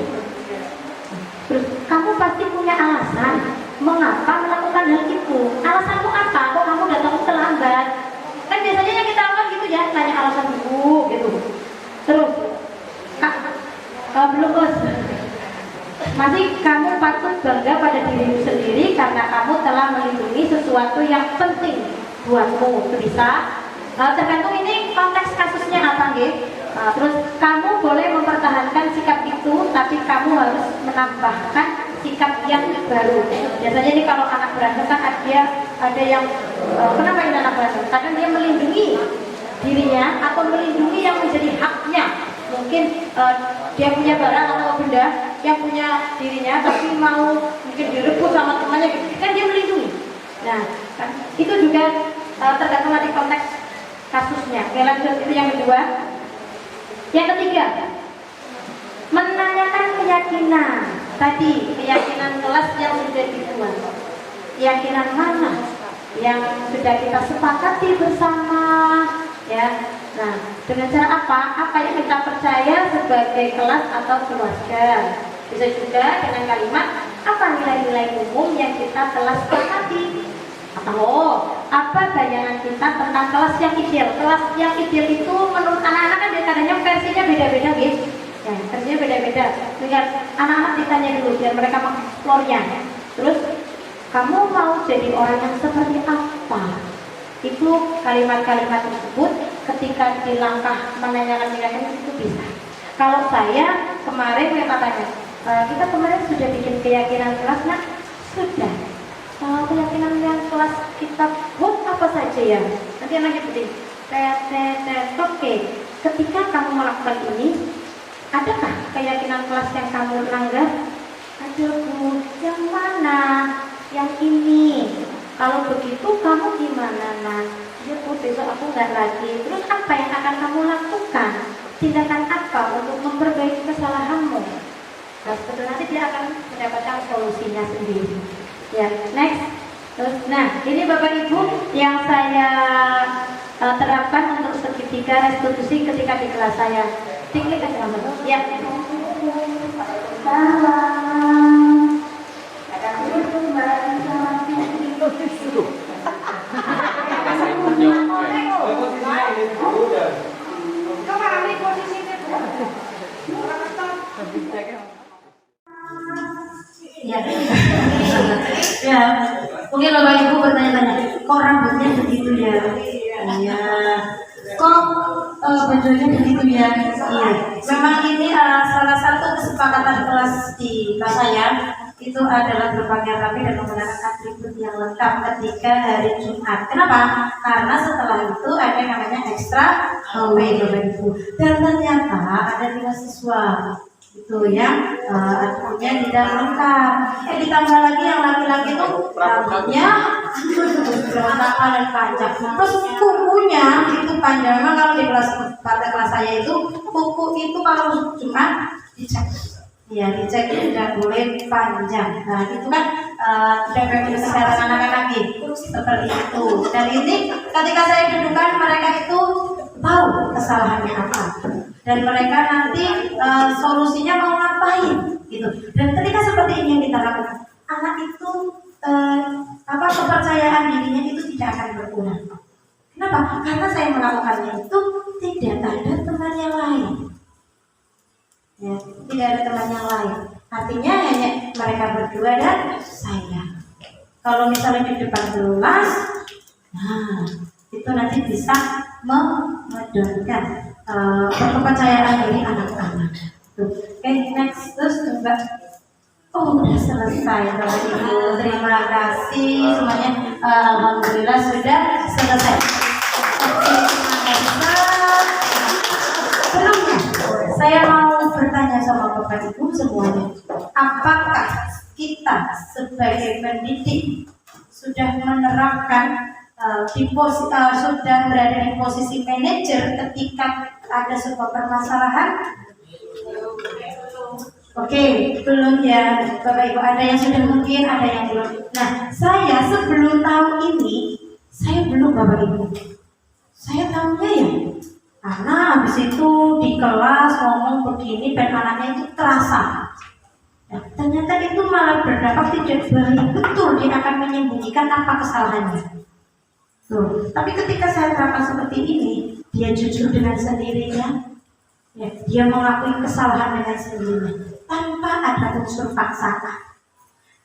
Speaker 6: Terus kamu pasti punya alasan mengapa melakukan hal itu. Alasanmu apa? Kok kamu datang terlambat? Kan biasanya yang kita lakukan gitu ya, nanya alasan dulu gitu. Terus, belum bos. Masih kamu patut bangga pada dirimu sendiri karena kamu telah melindungi sesuatu yang penting buatmu. Itu bisa. Tergantung ini konteks kasusnya apa gitu. Terus kamu boleh mempertahankan sikap itu, tapi kamu harus menambahkan sikap yang baru. Biasanya nih kalau anak berantem kan ada yang kenapa ini anak berantem? Karena dia melindungi dirinya atau melindungi yang menjadi haknya. Mungkin dia punya barang atau benda yang punya dirinya, tapi mau mungkin direbut sama temannya, gitu. Kan dia melindungi. Nah, kan, itu juga tergantung dari konteks kasusnya. Oke, lanjut, itu yang kedua. Yang ketiga, menanyakan keyakinan. Tadi keyakinan kelas yang sudah dibuat. Keyakinan mana yang sudah kita sepakati bersama, ya. Nah, dengan cara apa? Apa yang kita percaya sebagai kelas atau keluarga. Bisa juga dengan kalimat apa nilai-nilai umum yang kita telah sepakati. Atau apa bayangan kita tentang kelas yang ideal? Kelas yang ideal itu menurut anak-anak kan kadang-kadang versinya beda-beda, gitu. Ya, versinya beda-beda. Lihat anak-anak ditanya dulu biar mereka mengeksplornya. Terus kamu mau jadi orang yang seperti apa? Itu kalimat-kalimat tersebut ketika di langkah menanyakan nilai itu bisa. Kalau saya kemarin katanya, kita kemarin sudah bikin keyakinan kelas, nah sudah. Keyakinan yang kelas kita buat apa saja ya? Nanti anak seperti oke. Ketika kamu melakukan ini, adakah keyakinan kelas yang kamu langgar? Ada Bu, yang mana? Yang ini. Kalau begitu kamu gimana nak? Ya Bu, besok aku nggak lagi. Terus apa yang akan kamu lakukan? Tindakan apa untuk memperbaiki kesalahanmu? Nah, sebetulnya nanti dia akan mendapatkan solusinya sendiri. Ya, next. Terus, nah, ini Bapak Ibu yang saya terapkan untuk segitiga restitusi ketika di kelas saya. Tinggal aja kamu. Ya. Ya. Ya, mungkin Bapak Ibu bertanya-tanya, kok rambutnya begitu ya? Iya. Kok bajunya begitu ya? Iya. Memang ini salah satu kesepakatan kelas di kelas saya itu adalah berpakaian rapi dan menggunakan atribut yang lengkap ketika hari Jumat. Kenapa? Karena setelah itu ada yang namanya extra hallway Bapak Ibu. Dan ternyata ada 5 siswa itu yang atributnya tidak lengkap. Ditambah lagi yang laki-laki itu rambutnya berantakan dan panjang. Terus kukunya itu panjang. Memang kalau di pada kelas saya itu kuku itu kalau cuma dicek. Ya, dicek tidak boleh panjang. Nah, itu kan tidak baik kesehatan anak-anak seperti itu. Dan ini ketika saya dudukkan mereka itu tahu kesalahannya apa. Dan mereka nanti solusinya mau ngapain gitu. Dan ketika seperti ini yang kita lakukan, anak itu kepercayaan dirinya itu tidak akan berkurang. Kenapa? Karena saya melakukannya itu tidak ada teman yang lain. Ya, tidak ada teman yang lain. Artinya hanya mereka berdua dan saya. Kalau misalnya di depan kelas, nah itu nanti bisa memedonkan kepercayaan diri anak-anak. Oke, next, terus coba. Oh, udah selesai Bapak Ibu. Terima kasih semuanya. Alhamdulillah sudah selesai. Oke, terima kasih. Sebelumnya saya mau bertanya sama Bapak Ibu semuanya. Apakah kita sebagai pendidik sudah menerapkan sudah berada di posisi manajer ketika ada sebuah permasalahan? Oke, belum ya Bapak Ibu, ada yang sudah mungkin, ada yang belum. Nah, saya sebelum tahu ini, saya belum Bapak Ibu. Saya tahunya ya, karena habis itu di kelas ngomong begini dan anaknya itu terasa. Nah, ternyata itu malah berdampak tidak baik, betul dia akan menyembunyikan apa kesalahannya. Tuh, tapi ketika saya terapkan seperti ini, dia jujur dengan sendirinya, ya, dia mengakui kesalahan dengan sendirinya tanpa ada unsur paksaan.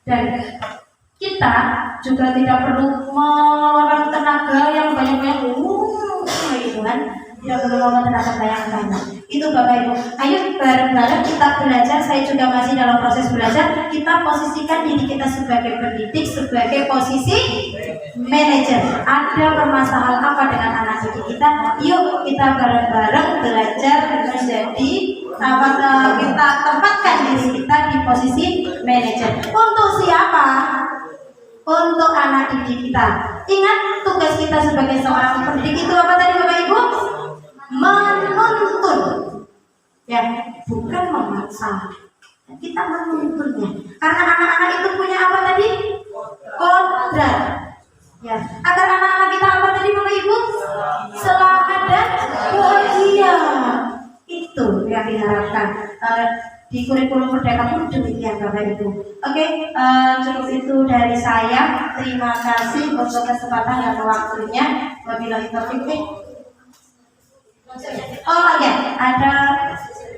Speaker 6: Dan kita juga tidak perlu mengeluarkan tenaga yang banyak-banyak, gitu kan? Tidak perlu mengeluarkan tenaga banyak-banyak. Itu Bapak Ibu. Ayo bareng-bareng kita belajar. Saya juga masih dalam proses belajar. Kita posisikan diri kita sebagai pendidik, sebagai posisi manajer. Ada permasalahan apa dengan anak didik kita? Yuk kita bareng-bareng belajar menjadi kita tempatkan diri kita di posisi manajer. Untuk siapa? Untuk anak didik kita. Ingat tugas kita sebagai seorang pendidik itu apa tadi Bapak Ibu? Menuntun, ya, bukan memaksa. Kita menuntunnya. Karena anak-anak itu punya apa tadi? Kodrat. Ya, agar anak-anak kita apa tadi Bapak Ibu? Selamat dan bahagia. Itu yang diharapkan di kurikulum Merdeka pun demikian Bapak Ibu. Oke, cukup itu dari saya. Terima kasih untuk kesempatan dan waktunya. Wabillahi taufiq. Oh ya, ada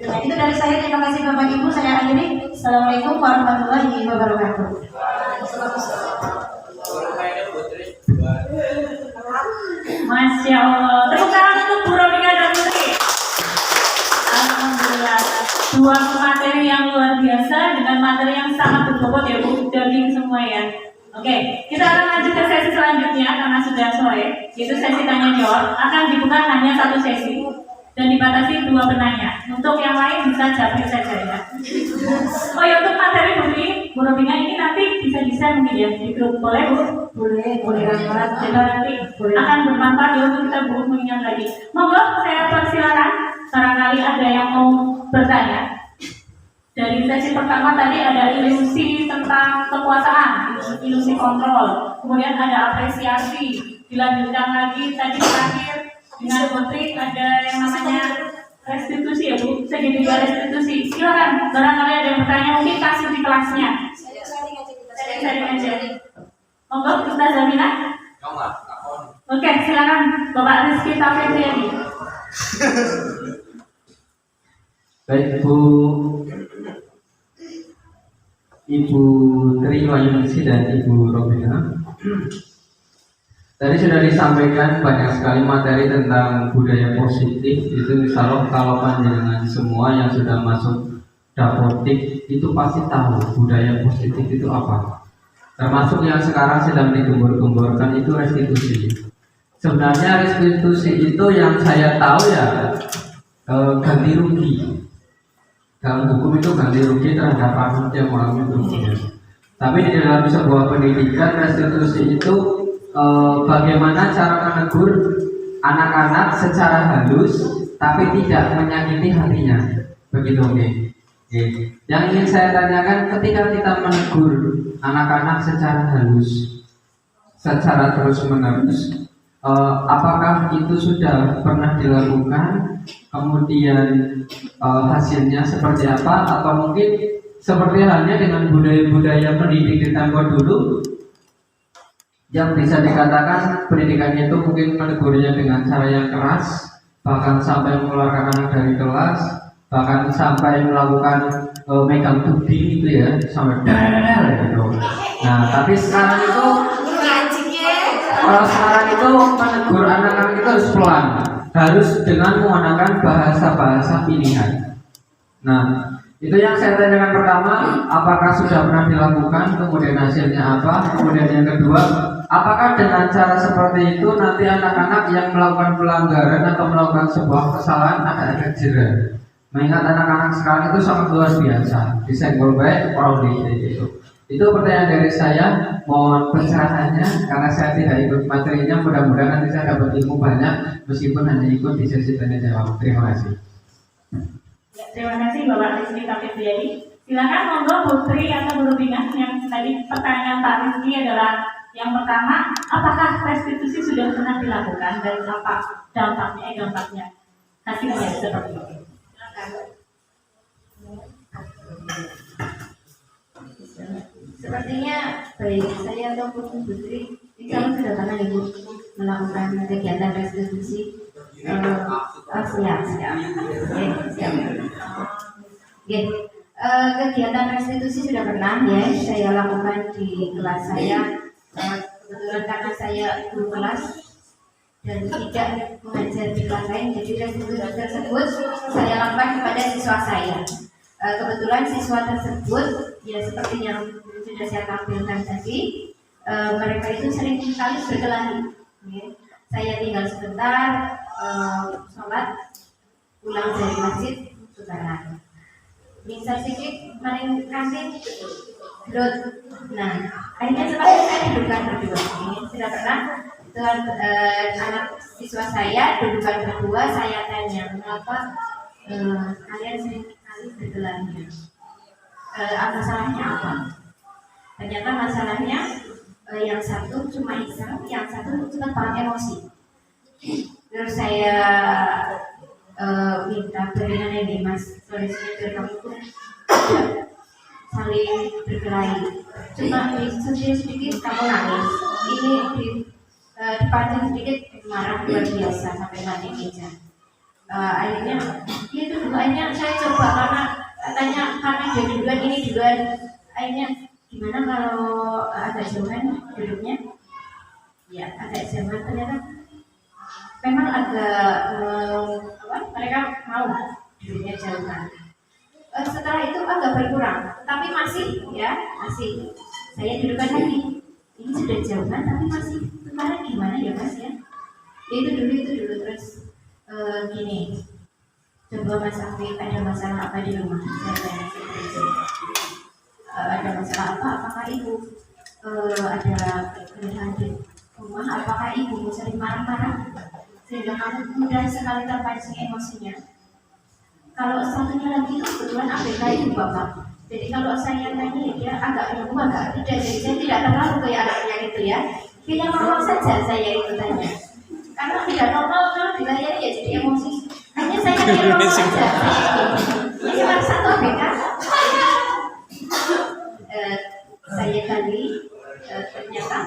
Speaker 6: itu dari saya. Terima kasih Bapak Ibu. Saya akhiri. Assalamualaikum warahmatullahi wabarakatuh.
Speaker 1: Masya Allah. Tepuk tangan untuk Bu Robina dan Putri. Alhamdulillah. Dua materi yang luar biasa dengan materi yang sangat berbobot ya Bu. Daging semua ya. Oke, kita akan lanjut ke sesi selanjutnya karena sudah sore. Itu sesi tanya jawab. Akan dibuka hanya satu sesi dan dibatasi 2 penanya. Untuk yang lain bisa japri saja ya. Oh ya, untuk materi Bu Robina ini nanti bisa di-share mungkin ya di grup, boleh Bu? Boleh banget. Jadi nanti akan bermanfaat ya untuk kita mengingat lagi. Monggo saya persilakan. Barangkali ada yang mau bertanya. Dari sesi pertama tadi ada ilusi tentang kekuasaan, ilusi kontrol. Kemudian ada apresiasi. Dilanjutkan lagi tadi terakhir dengan Putri ada yang namanya restitusi ya Bu, segitiga restitusi. Silakan, barangkali ada yang bertanya mungkin kasih di kelasnya. Sharing aja. Monggo kita Zamina. Oke, silakan Bapak Rizky Tafetriani.
Speaker 8: Baik Ibu Tri Wayuningsi dan Ibu Robina. Tadi sudah disampaikan banyak sekali materi tentang budaya positif. Itu misalnya kalau panjenengan semua yang sudah masuk dapodik itu pasti tahu budaya positif itu apa. Termasuk yang sekarang sedang digembor-gemborkan itu restitusi. Sebenarnya restitusi itu yang saya tahu ya ganti rugi. Dalam hukum itu ganti rugi terhadap anak yang mengalami kerugian. Tapi di dalam sebuah pendidikan restitusi itu bagaimana cara menegur anak-anak secara halus tapi tidak menyakiti hatinya. Begitu oke. Yang ingin saya tanyakan, ketika kita menegur anak-anak secara halus, secara terus-menerus, apakah itu sudah pernah dilakukan? Kemudian hasilnya seperti apa? Atau mungkin seperti halnya dengan budaya-budaya pendidik di tempo dulu yang bisa dikatakan pendidikannya itu mungkin menegurnya dengan cara yang keras, bahkan sampai mengeluarkan anak dari kelas, bahkan sampai melakukan megang tuding gitu ya, sampai gitu. Nah, tapi sekarang itu menegur anak-anak itu harus pelan, harus dengan menggunakan bahasa-bahasa pilihan. Nah, itu yang saya tanyakan pertama, apakah sudah pernah dilakukan, kemudian hasilnya apa? Kemudian yang kedua, apakah dengan cara seperti itu nanti anak-anak yang melakukan pelanggaran atau melakukan sebuah kesalahan akan ada jera? Mengingat anak-anak sekarang itu sangat luar biasa, disenggol baik, orang gitu. Itu pertanyaan dari saya. Mohon pencerahannya karena saya tidak ikut materinya. Mudah-mudahan nanti saya dapat ilmu banyak meskipun hanya ikut di sesi tanya jawab. Terima kasih.
Speaker 1: Ya, terima kasih Bapak Rizky Kapitriadi. Silakan monggo Putri atau Guru Bina yang tadi pertanyaan Pak Rizky adalah yang pertama, apakah restitusi sudah pernah dilakukan dan apa dampaknya hasilnya seperti itu? Silakan.
Speaker 2: Sepertinya baik saya ataupun Putri insya Allah sudah pernah Ibu melakukan kegiatan restitusi. Siap. Kegiatan restitusi sudah pernah ya saya lakukan di kelas saya. Kebetulan karena saya guru kelas dan tidak mengajar di kelas lain, jadi restitusi tersebut saya lakukan kepada siswa saya. Kebetulan siswa tersebut ya seperti yang sudah saya tampilkan tadi, mereka itu sering sekali berkelahi. Ya. Saya tinggal sebentar, sholat, pulang dari masjid, tukaran. Misal sedikit, maring kantin, growth. Nah, akhirnya seperti saya dudukan berdua. Ini sudah pernah dengan anak siswa saya dudukan berdua. Saya tanya, mengapa kalian sering kali berkelahi? Masalahnya apa? Ternyata masalahnya yang satu cuma iseng, yang satu cepat banget emosi. Terus saya minta bagaimana nih Mas solusinya biar kamu tuh tidak saling berkelahi. Cuma sedikit kamu nangis. Ini dipancing sedikit marah luar biasa sampai mati meja. Akhirnya itu doanya saya coba karena dia duluan ini duluan. Akhirnya gimana kalau agak jauhan duduknya? Ya agak jauhan ternyata. Memang agak mereka mau dulunya jauhan. Setelah itu agak berkurang, tetapi masih saya dudukkan lagi. Ini sudah jauhan tapi masih kemarin gimana ya Mas ya? Itu dulu terus gini. Coba Mas Afi ada masalah apa di rumah? Saya tanya seperti itu. Ada masalah apa? Apakah ibu ada keluhan di rumah? Apakah ibu sering marah-marah? Sehingga kamu mudah sekali terpancing emosinya. Kalau satunya lagi itu kebetulan ABK itu Bapak. Jadi kalau saya tanya dia agak nunggu agak tidak. Jadi saya tidak terlalu kayak anaknya itu ya. Kayak normal saja saya itu tanya. Karena tidak normal kalau dilayani ya jadi emosi. Hanya saya kayak normal saja. Ini cuma satu ABK. Saya tadi ternyata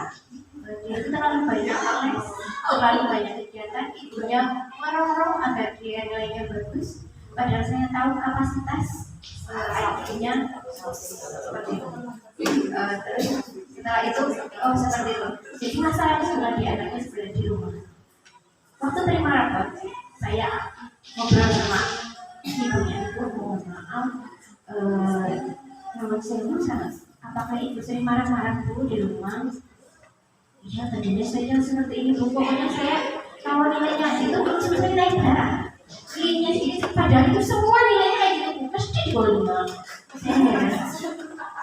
Speaker 2: dia itu terlalu banyak les, terlalu banyak kegiatan, ibunya merorong agar dia nilainya bagus. Padahal saya tahu kapasitas IQ-nya seperti itu. Terus setelah itu, seperti itu. Jadi masalahnya sebenarnya di anaknya sebenarnya di rumah. Waktu terima rapot, saya ngobrol sama ibunya. Ibu mohon maaf, menurut saya apakah ibu sering marah-marah dulu di rumah? Iya, tadinya saya seperti ini. Pokoknya saya kalau nilainya itu sebenarnya naik darah. Nilainya sedikit, padahal itu semua nilainya kayak gitu. Pasti di bawah 5. Saya heran.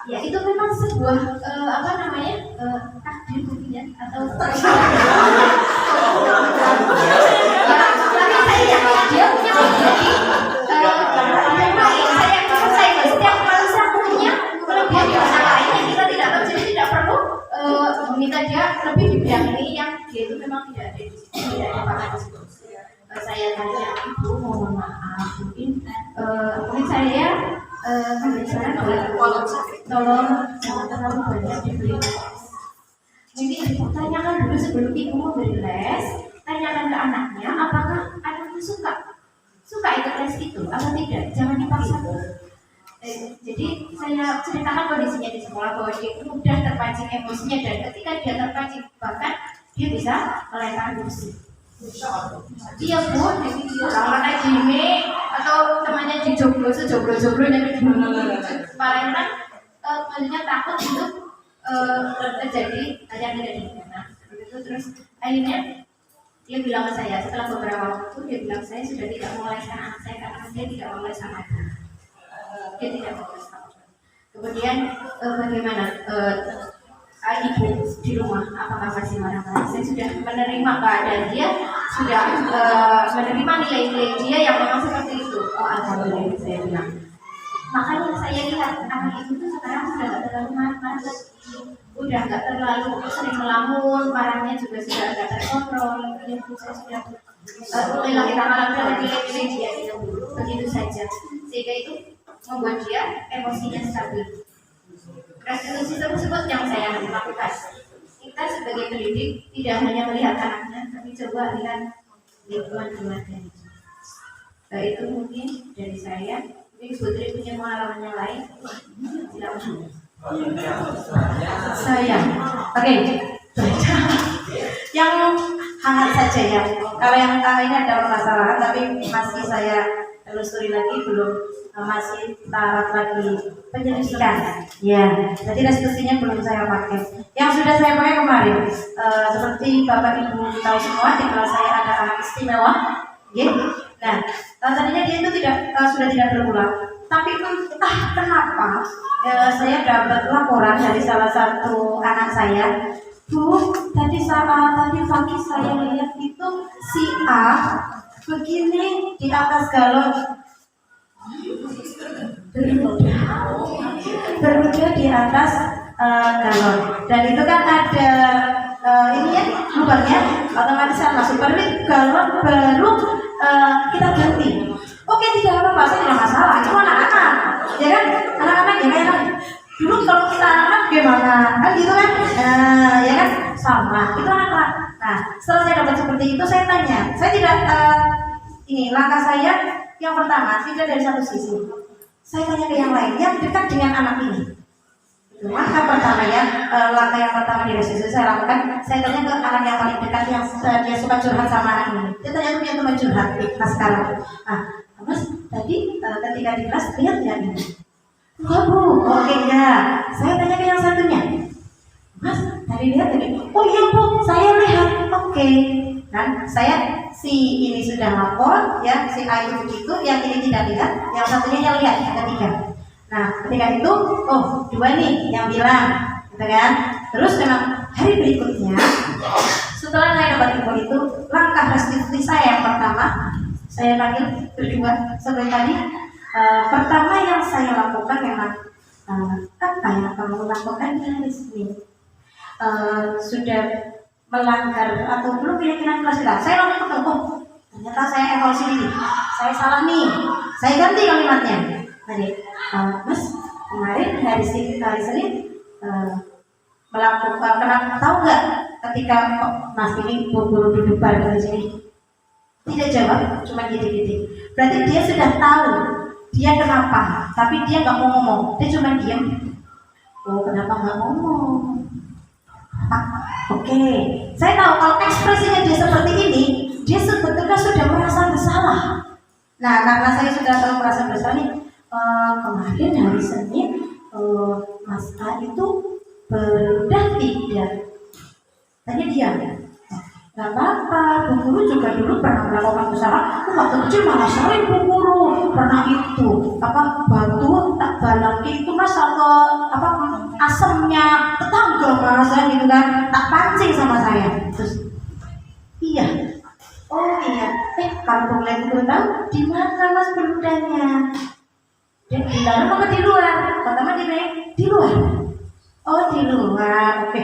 Speaker 2: Ya itu memang sebuah takdir mungkin ya atau tapi saya yakin dia punya menjadi saya setiap manusia punya kelebihan di masa lainnya kita tidak tahu, jadi tidak perlu meminta dia lebih di bidang ini yang dia itu memang tidak ada di situ, tidak ada bakat di situ. Saya tanya ibu mohon maaf mungkin saya tolong jangan terlalu banyak diberi les. Mungkin tanyakan dulu sebelum ibu mau beri les, tanyakan ke anaknya apakah anaknya suka ikut les itu atau tidak, jangan dipaksa. Jadi saya ceritakan kondisinya di sekolah bahwa dia mudah terpancing emosinya dan ketika dia terpancing bahkan dia bisa melempar kursi. Dia pun orang kayak gini atau temannya dijoglo sejoglo-joglonya begini. Paling kan maksudnya takut itu terjadi hal yang tidak diinginkan. Begitu terus akhirnya dia bilang ke saya setelah beberapa waktu dia bilang saya sudah tidak mau les anak saya karena dia tidak mau les sama dia tidak mau les sama. Kemudian bagaimana ibu di rumah, apakah masih marah-marah? Saya sudah menerima keadaan dia, sudah menerima nilai-nilai dia yang memang seperti itu. Oh alhamdulillah, saya bilang. Makanya saya lihat anak itu tuh sekarang sudah nggak terlalu marah, udah nggak terlalu sering melamun, marahnya juga sudah agak terkontrol. Saya sudah mulai kita malamkan nilai-nilai dia itu begitu saja, sehingga itu membuat dia emosinya stabil. Restitusi tersebut yang saya lakukan. Kita sebagai pendidik tidak hanya melihat anaknya, tapi coba lihat lingkungan keluarganya. Itu mungkin dari saya. Mungkin Putri punya pengalaman yang lain. Silakan.
Speaker 6: Saya, oke, yang hangat saja ya. Kalau yang ini ada permasalahan, tapi masih saya telusuri lagi, belum masih tahap lagi penyelidikan. Ya, jadi restitusinya belum saya pakai. Yang sudah saya pakai kemarin, seperti Bapak Ibu tahu semua, di kelas saya ada anak istimewa. Ya. Nah, tadinya dia itu sudah tidak berulang. Tapi entah kenapa saya dapat laporan dari salah satu anak saya, Bu, tadi pagi saya lihat itu si A begini di atas galon berudah di atas galon, dan itu kan ada ini ya lubangnya, otomatis kan masuk galon baru kita ganti. Oke, tidak apa-apa, saya tidak masalah, itu anak-anak ya kan, anak-anak ya kan. Dulu kalau kita anak gimana kan gitu kan, ya kan sama itu anak-anak. Nah, setelah saya dapat seperti itu, saya tanya, saya tidak ini langkah saya yang pertama tidak dari satu sisi, saya tanya ke yang lain yang dekat dengan anak ini. Langkah pertama ya, langkah yang pertama di restitusi saya lakukan, saya tanya ke anak yang paling dekat yang dia suka curhat sama anak ini. Dia tanya punya teman curhat di kelas sekarang. Mas, tadi ketika di kelas lihat nggak ini? Enggak Bu, oke enggak. Saya tanya ke yang satunya, Mas, tadi lihat tadi? Oh iya Bu, saya lihat. Oke. Dan saya si ini sudah lapor, ya si A itu begitu, yang ini tidak lihat, yang satunya yang lihat, yang ketiga. Nah, ketika itu, oh dua nih yang bilang, gitu kan? Terus memang hari berikutnya, setelah saya dapat info itu, langkah restitusi saya yang pertama, saya panggil berdua seperti tadi. Pertama yang saya lakukan memang apa yang kamu lakukan di sini sudah melanggar atau belum keyakinan kelas. Saya langsung ketemu, oh ternyata saya evaluasi diri, saya salah nih, saya ganti kalimatnya. Tadi, Mas, kemarin hari Senin melakukan, pernah tahu nggak ketika Mas ini guru duduk bareng di sini? Tidak jawab, cuma gitu-gitu. Berarti dia sudah tahu dia kenapa, tapi dia nggak mau ngomong, dia cuma diam. Oh, kenapa nggak ngomong? Oke, saya tahu kalau ekspresinya dia seperti ini, dia sebetulnya sudah merasa bersalah. Nah, karena saya sudah tahu merasa bersalah nih, kemarin hari Senin Mas A itu berudah tidak. Tanya dia, nggak apa-apa, Bu Guru juga dulu pernah melakukan kesalahan. Waktu kecil malah sering Bu Guru pernah itu batu tak balaki itu Mas atau asemnya tetangga Mas gitu kan, tak pancing sama saya. Terus iya, oh iya, kalau boleh Bu Guru tahu di mana Mas berudahnya? Di dalam apa di luar? Pertama di luar. Oh di luar, oke.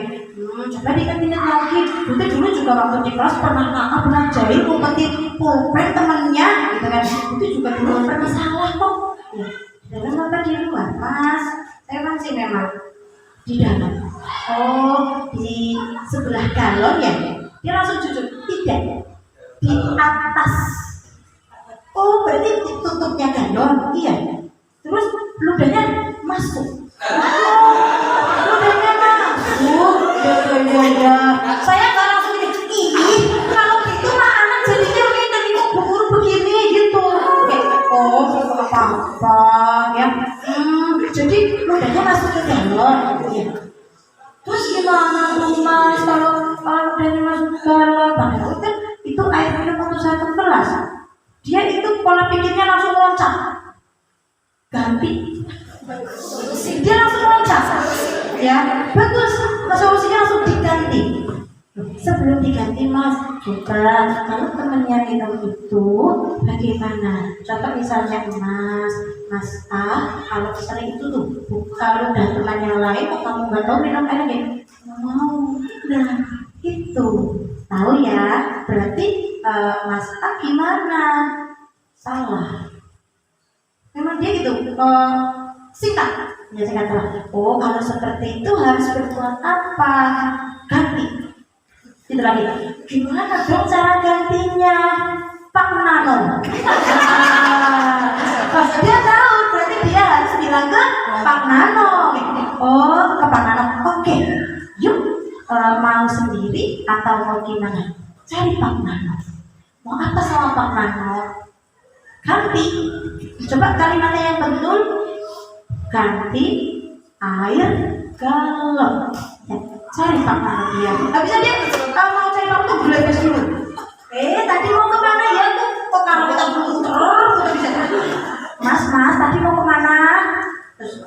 Speaker 6: Coba diingat lagi. Itu dulu juga waktu di kelas pernah jahit ngumpetin pulpen temennya, gitu kan? Itu juga dulu pernah salah kok. Ya, di dalam apa di luar, Mas? Saya masih memang di dalam. Oh di sebelah galon ya? Dia langsung jujur, tidak di atas. Oh berarti tutupnya galon, iya. Terus ludahnya masuk. Ludahnya masuk. Ya. Saya nggak langsung ini. Kalau gitu mah anak jadinya minta Bu Guru begini gitu. Oh, apa-apa ya. Jadi ludahnya masuk ke galon. Ya. Terus gimana tuh Mas kalau ludahnya masuk ke galon? Padahal kan itu air minum untuk satu gelas. Dia itu pola pikirnya langsung loncat. Ganti. Dia belum diganti Mas. Coba kalau temennya itu bagaimana? Contoh misalnya Mas A, kalau sering itu tuh, kalau udah teman yang lain, kok kamu nggak tahu minum air deh? Nggak mau. Nah itu tahu ya, berarti Mas A gimana? Salah. Memang dia gitu, singkat. Ya saya kata, oh kalau seperti itu harus berbuat apa? Ganti. Itu lagi. Gimana dong cara gantinya? Pak Nano. Pas dia tahu, berarti dia harus bilang ke Pak Nano. Oh, ke Pak Nano. Oke, yuk mau sendiri atau mau gimana? Cari Pak Nano. Mau apa sama Pak Nano? Ganti. Coba kalimatnya yang betul. Ganti air galon. Ya, cari Pak Nano dia. Gak bisa dia. Kalau mau cari Pak tuh beli dulu. Tadi mau kemana ya tuh? Kok kamu kita dulu terus bisa. Mas, tadi mau kemana? Terus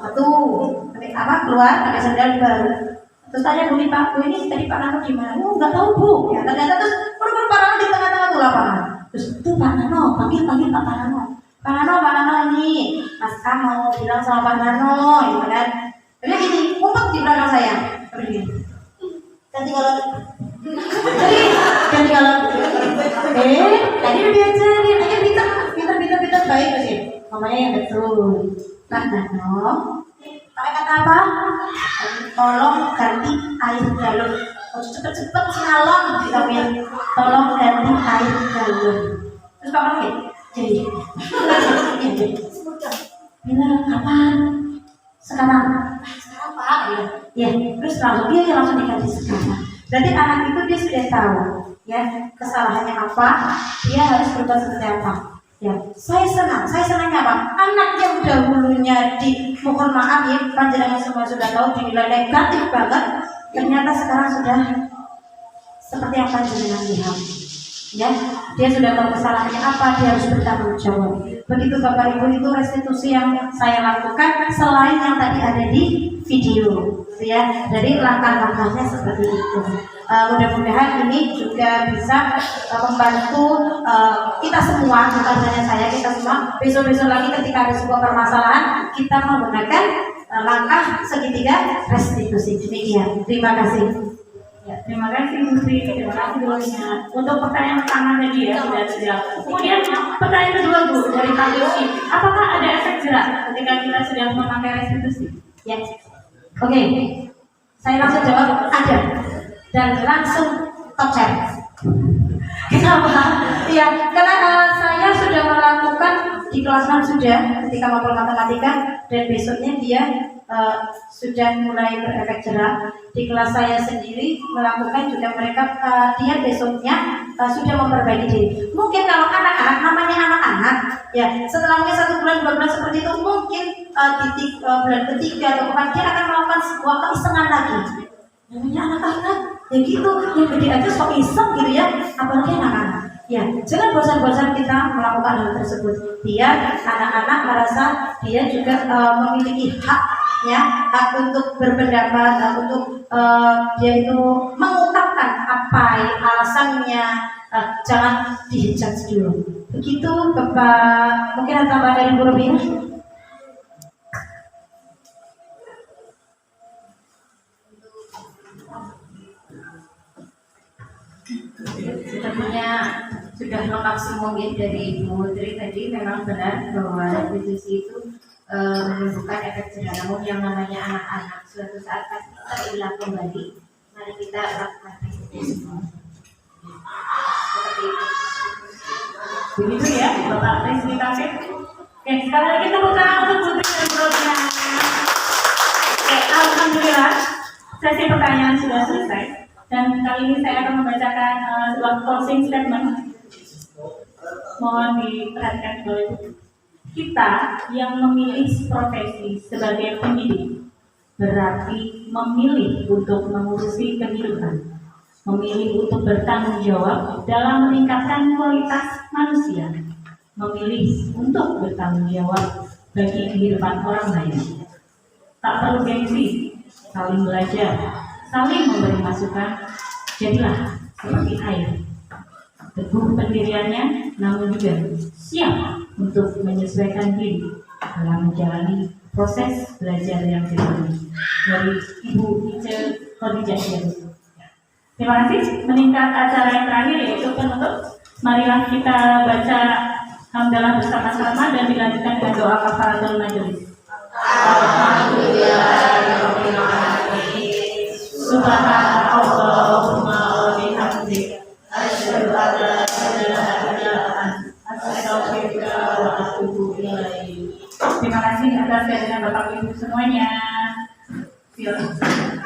Speaker 6: apa keluar pakai sandal baru. Terus tanya Bu Pak, ini tadi Pak Nano gimana? Oh nggak tahu Bu. Ya ternyata terus Pak Nano di tengah-tengah tuh lapangan. Terus tuh Pak Nano panggil Pak Nano. Pak Nano ini, Mas A mau bilang sama Pak Nano, gitu kan? Jadi gini, ngumpet di belakang saya. Begini. Ganti galon. Ganti galon. Tadi udah diajarin, ayo pintar baik sih. Mamanya yang betul. Pak Nano, pakai kata apa? Tolong ganti air galon. Cepet-cepet ngalon, tolong ganti air galon. Terus Pak Nano jadi bilang kapan? Sekarang Pak? Ya, terus langsung diganti sekarang. Berarti anak itu dia sudah tahu ya kesalahannya apa, dia harus berbuat seperti apa. Ya, saya senangnya apa? Anak yang dahulunya mohon maaf ya, panjenengan semua sudah tahu dinilai negatif banget, ternyata sekarang sudah seperti yang panjenengan lihat. Ya, dia sudah tahu kesalahannya apa, dia harus bertanggung jawab. Begitu Bapak Ibu, itu restitusi yang saya lakukan selain yang tadi ada di video, ya. Jadi langkah-langkahnya seperti itu. Mudah-mudahan ini juga bisa membantu kita semua, bukan hanya saya, kita semua. Besok-besok lagi ketika ada sebuah permasalahan, kita menggunakan langkah segitiga restitusi. Demikian. Terima kasih.
Speaker 1: Ya, terima kasih Bu Sri, terima kasih dulunya. Untuk pertanyaan pertama tadi ya sudah dijawab. Kemudian pertanyaan kedua Bu dari Pak Yosi, apakah ada efek jerak ketika kita sudah memakai restitusi?
Speaker 6: Ya, oke. Saya langsung jawab ada dan langsung top share. Kenapa? Iya, karena saya sudah melakukan di kelas 6 sudah ketika mapel matematika dan besoknya dia sudah mulai berefek jerak. Di kelas saya sendiri melakukan juga mereka dia besoknya sudah memperbaiki diri. Mungkin kalau anak-anak namanya anak-anak ya setelah mungkin 1 bulan 2 bulan seperti itu mungkin di bulan ketiga atau keempat dia akan melakukan sebuah keisengan lagi. Namanya anak-anak ya gitu, yang gede aja sok iseng gitu ya, apalagi anak-anak. Ya, jangan bosan-bosan kita melakukan hal tersebut. Biar anak-anak merasa dia juga memiliki hak, ya, hak untuk berpendapat, hak untuk dia itu mengungkapkan apa alasannya. Jangan dihujat dulu. Begitu Bapak, mungkin ada tambahan dari Bu Robina?
Speaker 2: Sepertinya sudah lengkap semua dari Ibu Tri tadi. Memang benar bahwa restitusi itu menimbulkan efek jerah. Namun yang namanya anak-anak suatu saat pasti terulang kembali. Mari kita lakukan restitusi. Seperti itu.
Speaker 1: Begitu ya Bapak Rizky Taufik. Oke, sekali lagi tepuk tangan untuk Putri dan Bro-nya. Oke, alhamdulillah sesi pertanyaan sudah selesai. Dan kali ini saya akan membacakan sebuah closing statement. Mohon diperhatikan oleh kita yang memilih profesi sebagai pendidik berarti memilih untuk mengurusi kehidupan, memilih untuk bertanggung jawab dalam meningkatkan kualitas manusia, memilih untuk bertanggung jawab bagi kehidupan orang lain. Tak perlu gengsi, saling belajar, saling memberi masukan, jadilah seperti air. Teguh pendiriannya, namun juga siap untuk menyesuaikan diri dalam menjalani proses belajar yang dilalui. Dari Ibu Ice Khadijah Yarus. Terima kasih. Meningkat acara yang terakhir yaitu penutup. Marilah kita baca hamdalah bersama-sama dan dilanjutkan dengan doa kafaratul majelis. Alhamdulillahirabbil alamin. Subhanallahumma wa bihamdika asyhadu an la ilaha illa anta astaghfiruka wa atubu ilaik. Terima kasih atas kehadiran Bapak Ibu semuanya. Silakan.